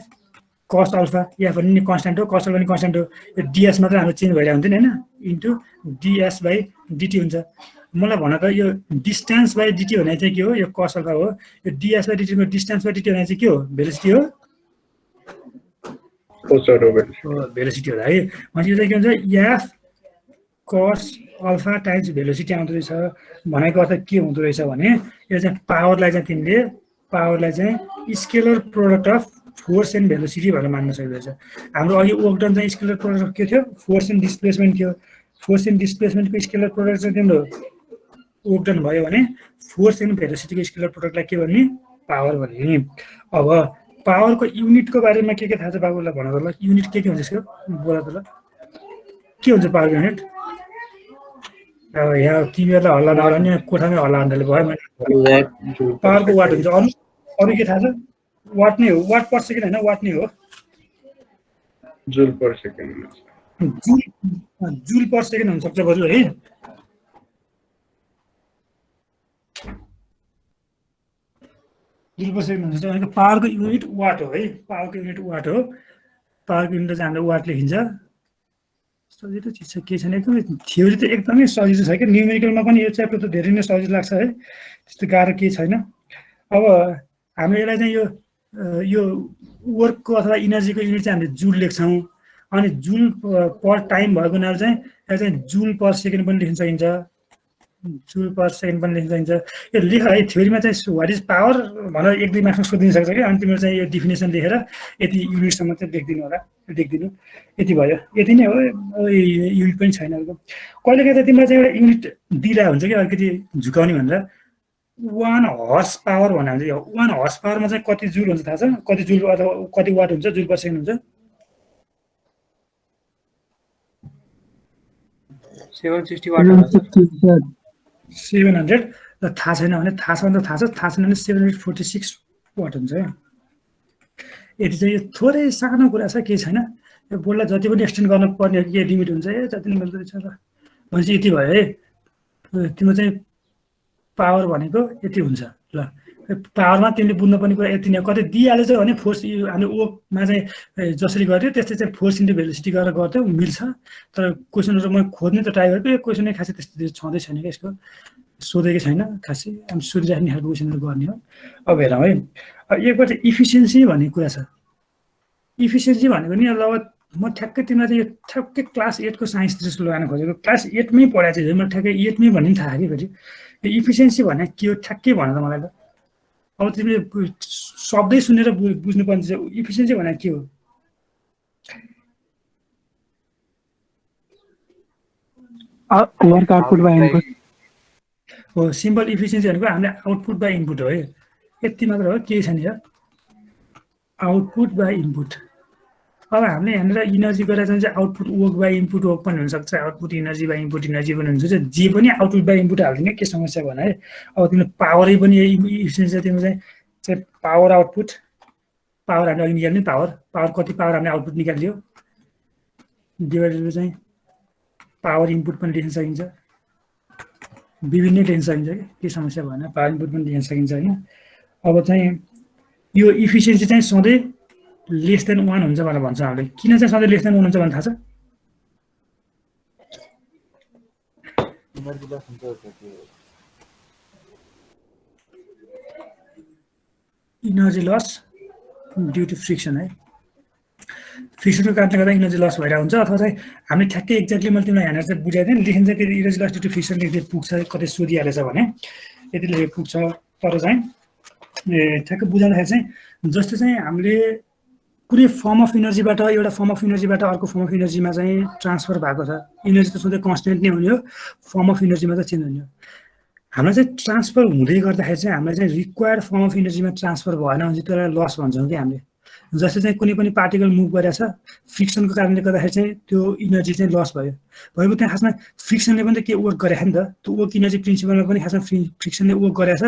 कस अल्फा एफ भने नि कन्सटेन्ट हो कस अल्फा पनि कन्सटेन्ट हो यो डिएस मात्र हाम्रो चेन्ज भइरहेको हुन्छ नि होइन इन्टु डिएस बाई डिटी हुन्छ मलाई भन त यो डिस्टेन्स बाई डिटी भने चाहिँ के हो यो कस अल्फा हो यो डिएस बाई डिटीको डिस्टेन्स बाई डिटी भने चाहिँ के हो भेलोसिटी हो भेलोसिटी होला है भनेपछि यो चाहिँ के हुन्छ एफ कस अल्फा टाइम्स भेलोसिटी आउँदो रहेछ भनेको अर्थ के हुँदो रहेछ भने यो चाहिँ पावरलाई चाहिँ scalar product of force and velocity भनेर मान्न सकिरहेछ हाम्रो अघि वर्क डन चाहिँ स्केलर प्रोडक्ट के थियो फोर्स एन्ड डिस्प्लेसमेन्ट थियो फोर्स एन्ड डिस्प्लेसमेन्टको स्केलर प्रोडक्ट चाहिँ तिम्रो वर्क डन भयो भने फोर्स एन्ड भेलोसिटीको स्केलर प्रोडक्टलाई के भन्ने पावर भन्ने अब पावरको युनिटको बारेमा के थाहा छ बाबुलाई भन त ल युनिट के हुन्छ यसको बोला त ल के हुन्छ पावरको युनिट अब यहाँ तिमीहरूलाई हल्ला नहला नि कोठामै हल्ला हान्दाले भयो पावरको वाट हुन्छ अरू के थाहा छ वाट नै हो वाट पर सेकेन्ड होइन वाट नै हो जुल पर सेकेन्ड हुनसक्छ बरु है जुल पर सेकेन्ड हुन्छ भनेको पावरको युनिट वाट हो है पावरको युनिट वाट हो पावरको युनिट चाहिँ हामीले वाट लेखिन्छ सजिलो चिज छ केही छैन एकदमै थ्योरी त एकदमै सजिलो छ कि न्युमेरिकलमा पनि यो च्याप्टर त धेरै नै सजिलो लाग्छ है त्यस्तो गाह्रो केही छैन अब हामीले यसलाई चाहिँ यो वर्कको अथवा इनर्जीको युनिट चाहिँ हामीले जुल लेख्छौँ अनि जुल पर टाइम भएको हुनाले चाहिँ यसलाई चाहिँ जुल पर सेकेन्ड पनि लेख्न सकिन्छ जुल पर सेकेन्ड पनि लेख्न सकिन्छ यो लेख है थ्योरीमा चाहिँ वाट इज पावर भनेर एक दुई मार्क्समा सोधिन सक्छ कि अनि तिम्रो चाहिँ यो डिफिनेसन लेखेर यति युनिटसम्म चाहिँ लेखिदिनु होला लेखिदिनु यति भयो यति नै हो युनिट पनि छैन अर्को कहिलेकाहीँ त तिमीलाई चाहिँ एउटा युनिट दिइरहेको हुन्छ कि अलिकति झुकाउने भनेर 1 हर्स पावर भन्ने हुन्छ 1 हर्स पावरमा चाहिँ कति जुल हुन्छ थाहा छ कति जुल अथवा कति वाट हुन्छ जुल पर सेकेन्ड हुन्छ 760 वाट हुन्छ 700 र थाहा छैन भने थाहा छ भने त थाहा छ थाहा छैन भने 746 वाट हुन्छ यति चाहिँ यो थोरै सानो कुरा छ केही छैन यो बोर्डलाई जति पनि एक्सटेन्ड गर्न पर्ने हो कि के लिमिट हुन्छ जति पनि मिल्दो रहेछ र भनेपछि यति भयो है तिम्रो चाहिँ पावर भनेको यति हुन्छ ल पावरमा तिमीले बुझ्नुपर्ने कुरा यति नै हो। कतै दिइहालेछ भने फोर्स हामीले ओमा चाहिँ जसरी गर्थ्यो त्यस्तै चाहिँ फोर्स इन्टु भेलोसिटी गरेर गर्थ्यो मिल्छ। तर क्वेसनहरू म खोज्ने त ट्राई गरेको यो क्वेसन नै खासै त्यस्तो छँदै छैन क्या, यसको सोधेकै छैन खासै, हामी सोधिराख्ने खालको क्वेसनहरू गर्ने हो। अब हेरौँ है, एकपल्ट इफिसियन्सी भन्ने कुरा छ। इफिसियन्सी भनेको नि अब म ठ्याक्कै तिमीलाई चाहिँ यो ठ्याक्कै क्लास 8 को साइन्स दृष्टि लगाउन खोजेको, क्लास 8 मै पढाएको चाहिँ मैले ठ्याक्कै 8 मै भन्ने थाहा कि फेरि यो इफिसियन्सी भने के हो ठ्याक्कै भन त मलाई त। अब तिमीले शब्दै सुनेर बुझ्नुपर्ने चाहिँ इफिसियन्सी भने के हो। वर्क आउटपुट बाइ इनपुट हो। सिम्पल इफिसियन्सी भनेको हामीले आउटपुट बाई इनपुट हो है, यति मात्र हो, केही छैन यो आउटपुट बाई इनपुट। अब हामीले यहाँनिर इनर्जी गरेर चाहिँ output work by input work पनि हुनसक्छ, output energy by input energy पनि हुनसक्छ, जे पनि आउटपुट बाई इनपुट हालिदिने के समस्या भने है। अब तिम्रो पावरै पनि इफिसियन्सी तिम्रो चाहिँ पावर आउटपुट, पावर हामीले अघि निकाल्ने पावर कति पावर हामीले आउटपुट निकालिदियो डिभाइडेड चाहिँ पावर इनपुट पनि लेख्न सकिन्छ, विभिन्न लेख्न सकिन्छ कि के समस्या भएन, पावर इनपुट पनि लेख्न सकिन्छ होइन। अब चाहिँ यो इफिसियन्सी चाहिँ सधैँ लेस देन 1 हुन्छ भनेर भन्छ हामीले। किन चाहिँ सधैँ लेस देन 1 हुन्छ भन्ने थाहा छ? Energy loss due to friction है, फ्रिक्सनको कारणले गर्दा इनर्जी लस भइरहेको हुन्छ। अथवा चाहिँ हामीले ठ्याक्कै एक्ज्याक्टली मैले तिमीलाई यहाँनिर चाहिँ बुझाइदिएँ लेखिन्छ कि energy loss due to friction लेख्दै पुग्छ, कतै सोधिहालेछ भने यति लेखेर पुग्छ। तर चाहिँ ठ्याक्कै बुझाउँदाखेरि चाहिँ जस्तो चाहिँ हामीले कुनै फर्म अफ इनर्जीबाट एउटा फर्म अफ इनर्जीबाट अर्को फर्म अफ इनर्जीमा चाहिँ ट्रान्सफर भएको छ, इनर्जी त सधैँ कन्सटेन्ट नै हुने हो, फर्म अफ इनर्जीमा त चेन्ज हुने हो। हामीलाई चाहिँ ट्रान्सफर हुँदै गर्दाखेरि चाहिँ हामीलाई चाहिँ रिक्वायर्ड फर्म अफ इनर्जीमा ट्रान्सफर भएन भने चाहिँ त्यसलाई लस भन्छौँ कि हामीले। जस्तै चाहिँ कुनै पनि पार्टिकल मुभ गरेछ फ्रिक्सनको कारणले गर्दाखेरि चाहिँ त्यो इनर्जी चाहिँ लस भयो भएको, त्यहाँ खासमा फ्रिक्सनले पनि त के वर्क गरेको नि त, त्यो वर्क इनर्जी प्रिन्सिपलमा पनि खासमा फ्रिक्सनले वर्क गरेछ।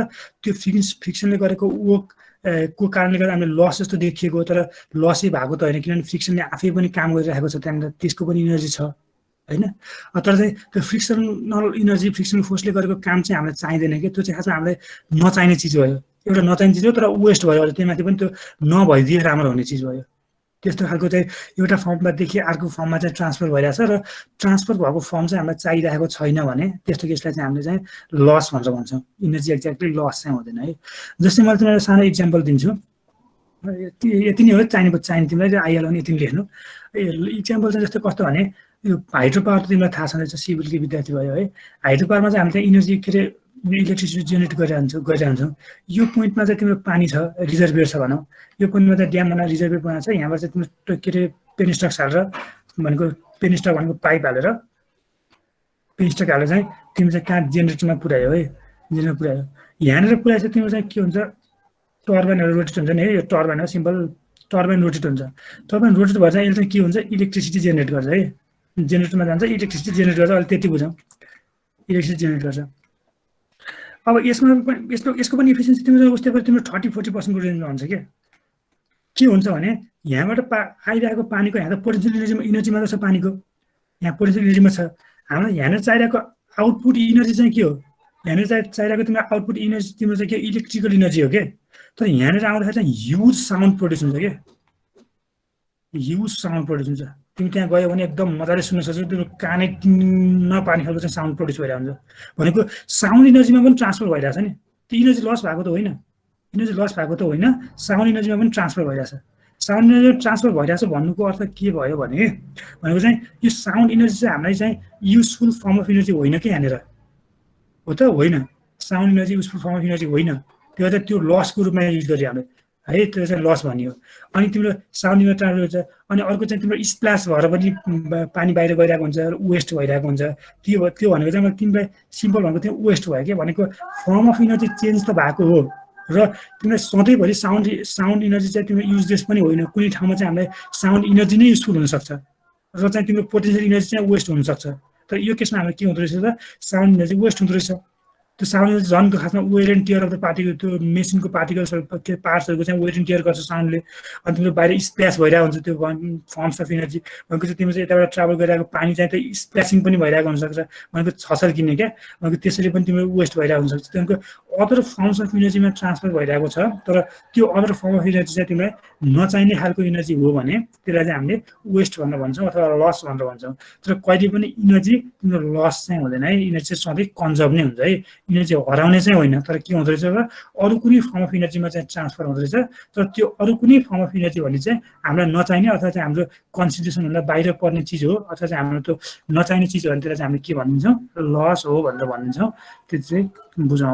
त्यो फ्रिक्सनले गरेको वर्क को कारणले गर्दा हामीले लस जस्तो देखिएको, तर लसै भएको त होइन, किनभने फ्रिक्सनले आफै पनि काम गरिरहेको छ, त्यहाँनिर त्यसको पनि इनर्जी छ होइन। तर चाहिँ त्यो फ्रिक्सनल इनर्जी फ्रिक्सनल फोर्सले गरेको काम चाहिँ हामीलाई चाहिँदैन कि, त्यो चाहिँ खासमा हामीलाई नचाहिने चिज भयो, एउटा नचाहिने चिज हो तर वेस्ट भयो, त्यही माथि पनि त्यो नभइदिए राम्रो हुने चिज भयो। त्यस्तो खालको चाहिँ एउटा फर्मबाटदेखि अर्को फर्ममा चाहिँ ट्रान्सफर भइरहेछ र ट्रान्सफर भएको फर्म चाहिँ हामीलाई चाहिरहेको छैन भने त्यस्तो केसलाई चाहिँ हामीले चाहिँ लस भनेर भन्छौँ। इनर्जी एक्ज्याक्टली लस चाहिँ हुँदैन है। जस्तै मैले तिमीलाई सानो इक्जाम्पल दिन्छु, यति नै हो, चाहिने तिमीलाई आइहाल्यो भने यति लेख्नु। इक्जाम्पल चाहिँ जस्तो कस्तो भने यो हाइड्रो पावर त तिमीलाई थाहा छँदैछ, सिभिलकै विद्यार्थी भयो है। हाइड्रो पावरमा चाहिँ हामीले इनर्जी के अरे इलेक्ट्रिसिटी जेनेरेट गरिरहन्छौँ। यो पोइन्टमा चाहिँ तिम्रो पानी छ, रिजर्भियर छ भनौँ, यो पोइन्टमा चाहिँ ड्याम बनाएर रिजर्भियर बनाएको छ, यहाँबाट चाहिँ तिम्रो के अरे पेनस्टक हालेर भनेको पेनस्टक भनेको पाइप हालेर पेनस्टक हालेर चाहिँ तिम्रो चाहिँ कहाँ जेनेरेटरमा पुऱ्यायो है, जेनेरेटर पुऱ्यायो। यहाँनिर पुऱ्याएपछि तिम्रो चाहिँ के हुन्छ, टर्बाइनहरू रोटेट हुन्छ नि है, यो टर्बाइन हो, सिम्पल टर्बाइन रोटेट हुन्छ। टर्बाइन रोटेट भएर चाहिँ यसले चाहिँ के हुन्छ, इलेक्ट्रिसिटी जेनेरेट गर्छ है, जेनेरेटरमा जान्छ इलेक्ट्रिसिटी जेनेरेट गर्छ, अहिले त्यति बुझौँ, इलेक्ट्रिसिटी जेनेरेट गर्छ। अब यसको पनि इफिसियन्सी तिम्रो उस्तै गरी तिम्रो 30-40% रेन्जमा हुन्छ क्या। के हुन्छ भने यहाँबाट आइरहेको पानीको यहाँ त पोटेन्सियल इनर्जी मात्र छ पानीको, यहाँ पोटेन्सियल इनर्जीमा छ। हामीलाई यहाँनिर चाहिरहेको आउटपुट इनर्जी चाहिँ के हो, यहाँनिर चाहिरहेको तिम्रो आउटपुट इनर्जी तिम्रो चाहिँ के इलेक्ट्रिकल इनर्जी हो क्या। तर यहाँनिर आउँदाखेरि चाहिँ ह्युज साउन्ड प्रड्युस हुन्छ क्या, ह्युज साउन्ड प्रड्युस हुन्छ। तिमी त्यहाँ गयो भने एकदम मजाले सुन्न सक्छौ, तिम्रो कानै नपार्ने खालको चाहिँ साउन्ड प्रड्युस भइरहेको हुन्छ। भनेको साउन्ड इनर्जीमा पनि ट्रान्सफर भइरहेछ नि, त्यो इनर्जी लस भएको त होइन, इनर्जी लस भएको त होइन, साउन्ड इनर्जीमा पनि ट्रान्सफर भइरहेछ। साउन्ड इनर्जी ट्रान्सफर भइरहेछ भन्नुको अर्थ के भयो भनेको चाहिँ यो साउन्ड इनर्जी चाहिँ हामीलाई चाहिँ युजफुल फर्म अफ इनर्जी होइन कि यहाँनिर, हो त होइन, sound energy useful form of energy होइन, त्यो चाहिँ त्यो लसको रूपमा युज गऱ्यो हामीले है, त्यो चाहिँ लस भनियो। अनि तिम्रो साउन्ड इनर्जी ट्रान्सफर हुन्छ। अनि अर्को चाहिँ तिम्रो स्प्ल्यास भएर पनि पानी बाहिर गइरहेको हुन्छ, वेस्ट भइरहेको हुन्छ। त्यो भनेको चाहिँ मैले तिमीलाई सिम्पल भनेको त्यो वेस्ट भयो क्या, भनेको फर्म अफ इनर्जी चेन्ज त भएको हो र तिमीलाई सधैँभरि साउन्ड इनर्जी चाहिँ तिम्रो युजलेस पनि होइन, कुनै ठाउँमा चाहिँ हामीलाई साउन्ड इनर्जी नै युजफुल हुनसक्छ र चाहिँ तिम्रो पोटेन्सियल इनर्जी चाहिँ वेस्ट हुनसक्छ। तर यो केसमा हामीलाई के हुँदो रहेछ त, साउन्ड इनर्जी वेस्ट हुँदो रहेछ। त्यो साउन्डले झन् खासमा wear and tear of the particle त्यो मेसिनको पार्टिकल्सहरू के पार्ट्सहरूको चाहिँ वेयर एन्ड टियर गर्छ साउन्डले अनि तिम्रो बाहिर स्प्ल्यास भइरहेको हुन्छ त्यो फर्म्स अफ इनर्जी भनेको चाहिँ तिम्रो चाहिँ यताबाट ट्राभल गरिरहेको पानी चाहिँ त्यो स्प्ल्यासिङ पनि भइरहेको हुनसक्छ भनेको छछल किन्ने क्या भनेको त्यसरी पनि तिम्रो वेस्ट भइरहेको हुनसक्छ त्यहाँको अदर फर्म्स अफ इनर्जीमा ट्रान्सफर भइरहेको छ तर त्यो अदर फर्म अफ इनर्जी चाहिँ तिमीलाई नचाहिने खालको इनर्जी हो भने त्यसलाई चाहिँ हामीले वेस्ट भनेर भन्छौँ अथवा लस भनेर भन्छौँ तर कहिले पनि इनर्जी तिम्रो लस चाहिँ हुँदैन है इनर्जी चाहिँ सधैँ कन्जर्भ नै हुन्छ है इनर्जी हराउने चाहिँ होइन तर के हुँदो रहेछ अरू कुनै फर्म अफ इनर्जीमा चाहिँ ट्रान्सफर हुँदो रहेछ तर त्यो अरू कुनै फर्म अफ इनर्जी भन्ने चाहिँ हामीलाई नचाहिने अथवा चाहिँ हाम्रो कन्सिडरेसनभन्दा बाहिर पर्ने चिज हो अथवा चाहिँ हाम्रो त्यो नचाहिने चिज हो भने त्यसलाई चाहिँ हामीले के भनिदिन्छौँ लस हो भनेर भनिदिन्छौँ त्यो चाहिँ बुझौँ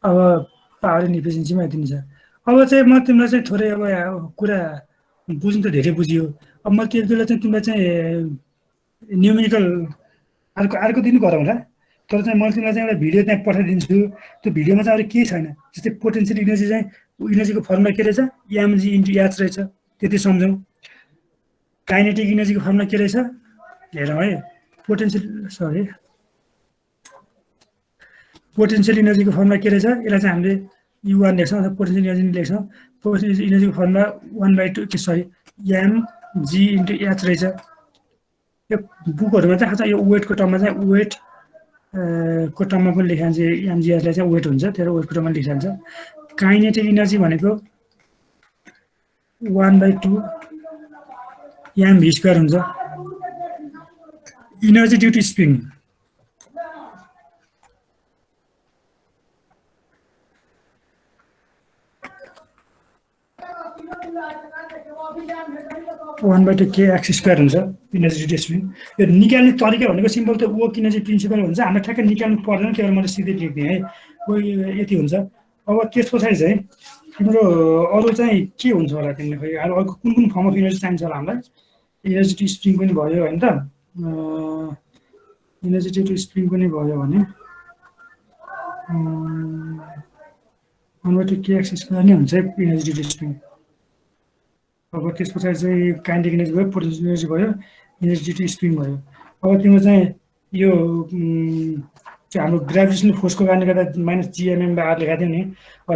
अब पावर एन्ड इफिसियन्सीमा यति नै छ अब चाहिँ म तिमीलाई चाहिँ थोरै अब कुरा बुझ्नु त धेरै बुझियो अब म त्यति बेला चाहिँ तिमीलाई चाहिँ न्युमेरिकल अर्को दिन गरौँला तर चाहिँ मैले तिमीलाई चाहिँ एउटा भिडियो त्यहाँ पठाइदिन्छु त्यो भिडियोमा चाहिँ अरू केही छैन जस्तै पोटेन्सियल इनर्जी चाहिँ इनर्जीको फर्मुला के रहेछ एमजी इन्टु एच रहेछ त्यति सम्झौँ काइनेटिक इनर्जीको फर्मुला के रहेछ हेरौँ है पोटेन्सियल इनर्जीको फर्मुला के रहेछ यसलाई चाहिँ हामीले U1 लेख्छौँ अथवा पोटेन्सियल इनर्जी लेख्छौँ पोटेन्सियल इनर्जीको फर्मुला 1/2 सरी एमजी इन्टु एच रहेछ यो बुकहरूमा चाहिँ खास यो वेटको टर्ममा चाहिँ वेट को टर्ममा पनि लेखान्छ एमजिएसलाई चाहिँ वेट हुन्छ त्यो वेटको टर्ममा लेखिन्छ काइनेटिक इनर्जी भनेको 1/2 एमभी स्क्वायर हुन्छ energy due to spring one by two k x square हुन्छ इनर्जी ड्यू टु स्प्रिङ यो निकाल्ने तरिका भनेको सिम्पल त वर्क इनर्जी प्रिन्सिपल हुन्छ हामीलाई ठ्याक्कै निकाल्नु पर्दैन केवल मैले सिधै लेख्दिएँ है यति हुन्छ अब त्यस पछाडि चाहिँ तिम्रो अरू चाहिँ के हुन्छ होला तिमीले खै अर्को कुन कुन फर्म अफ इनर्जी चाहिन्छ होला हामीलाई इनर्जी टु स्प्रिङ पनि भयो होइन त इनर्जी टु स्प्रिङ पनि भयो भने 1/2 kx स्क्वायर नै हुन्छ इनर्जी टु स्प्रिङ अब त्यस पछाडि चाहिँ काइनेटिक इनर्जी भयो पोटेन्सियल इनर्जी भयो इनर्जी टु स्प्रिङ भयो अब तिम्रो चाहिँ यो हाम्रो ग्राभिटेसनल फोर्सको कारणले गर्दा -gmm/r लेखाएको थियो नि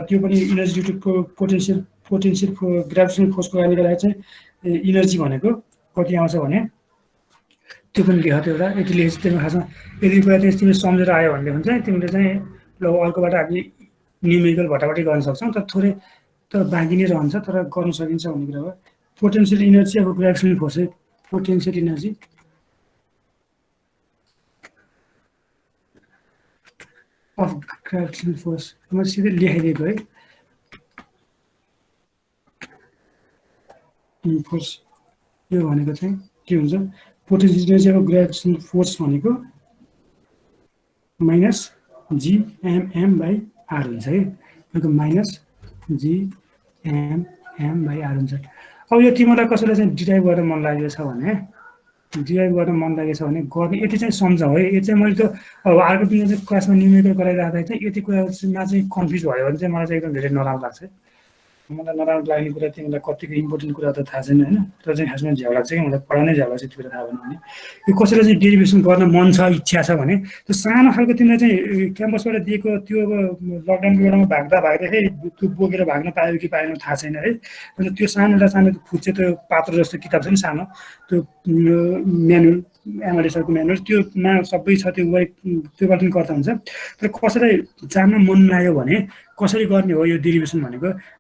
त्यो पनि इनर्जी टु पोटेन्सियल ग्राभिटेसनल फोर्सको कारणले गर्दा चाहिँ इनर्जी भनेको कति आउँछ भने त्यो पनि लेखाएको थियो एउटा यति लेखेपछि तिमीले खासमा यदि कुरा चाहिँ तिमीले सम्झेर आयो भनेदेखि चाहिँ तिमीले चाहिँ ल अर्कोबाट हामी न्युमेरिकल भटाभटी गर्न सक्छौँ तर थोरै त बाँकी नै रहन्छ तर गर्न सकिन्छ भन्ने कुरा हो पोटेन्सियल इनर्जी अब gravitational force potential energy of gravitational force मैले सिधै लेखाइदिएको है फोर्स यो भनेको चाहिँ के हुन्छ potential energy of gravitational force भनेको -gmm/r हुन्छ है -gmm/r हुन्छ अब यो तिमीलाई कसैलाई चाहिँ डिराइभ गर्न मन लागेको छ भने गर्ने यति चाहिँ सम्झाऊ है यो चाहिँ मैले त अब अर्को दिन चाहिँ क्लासमा न्युमेरिकल गराइराख्दा चाहिँ यति कुरामा चाहिँ कन्फ्युज भयो भने चाहिँ मलाई चाहिँ एकदम धेरै नराम्रो लाग्छ मलाई नराम्रो लाग्ने कुरा तिमीलाई कतिको इम्पोर्टेन्ट कुरा त थाहा छैन होइन तर चाहिँ खासमा झ्याउ लाग्छ कि मलाई पढाउनै झ्याउ लाग्छ त्यो कुरा थाहा भएन भने यो कसैलाई चाहिँ डेरिभेसन गर्न मन छ इच्छा छ भने त्यो सानो खालको तिमीलाई चाहिँ क्याम्पसबाट दिएको त्यो अब लकडाउनको बेलामा भाग्दाखेरि त्यो बोकेर भाग्न पायो कि पाएन थाहा छैन है अन्त त्यो सानो फुच्चे त्यो पात्र जस्तो किताब छ नि सानो त्यो म्यानुअल एमआरएसआरको म्यानुअल त्योमा सबै छ त्योबाट पनि गर्दा हुन्छ तर कसैलाई जान्न मन लाग्यो भने कसरी गर्ने हो यो डेरिभेसन भनेको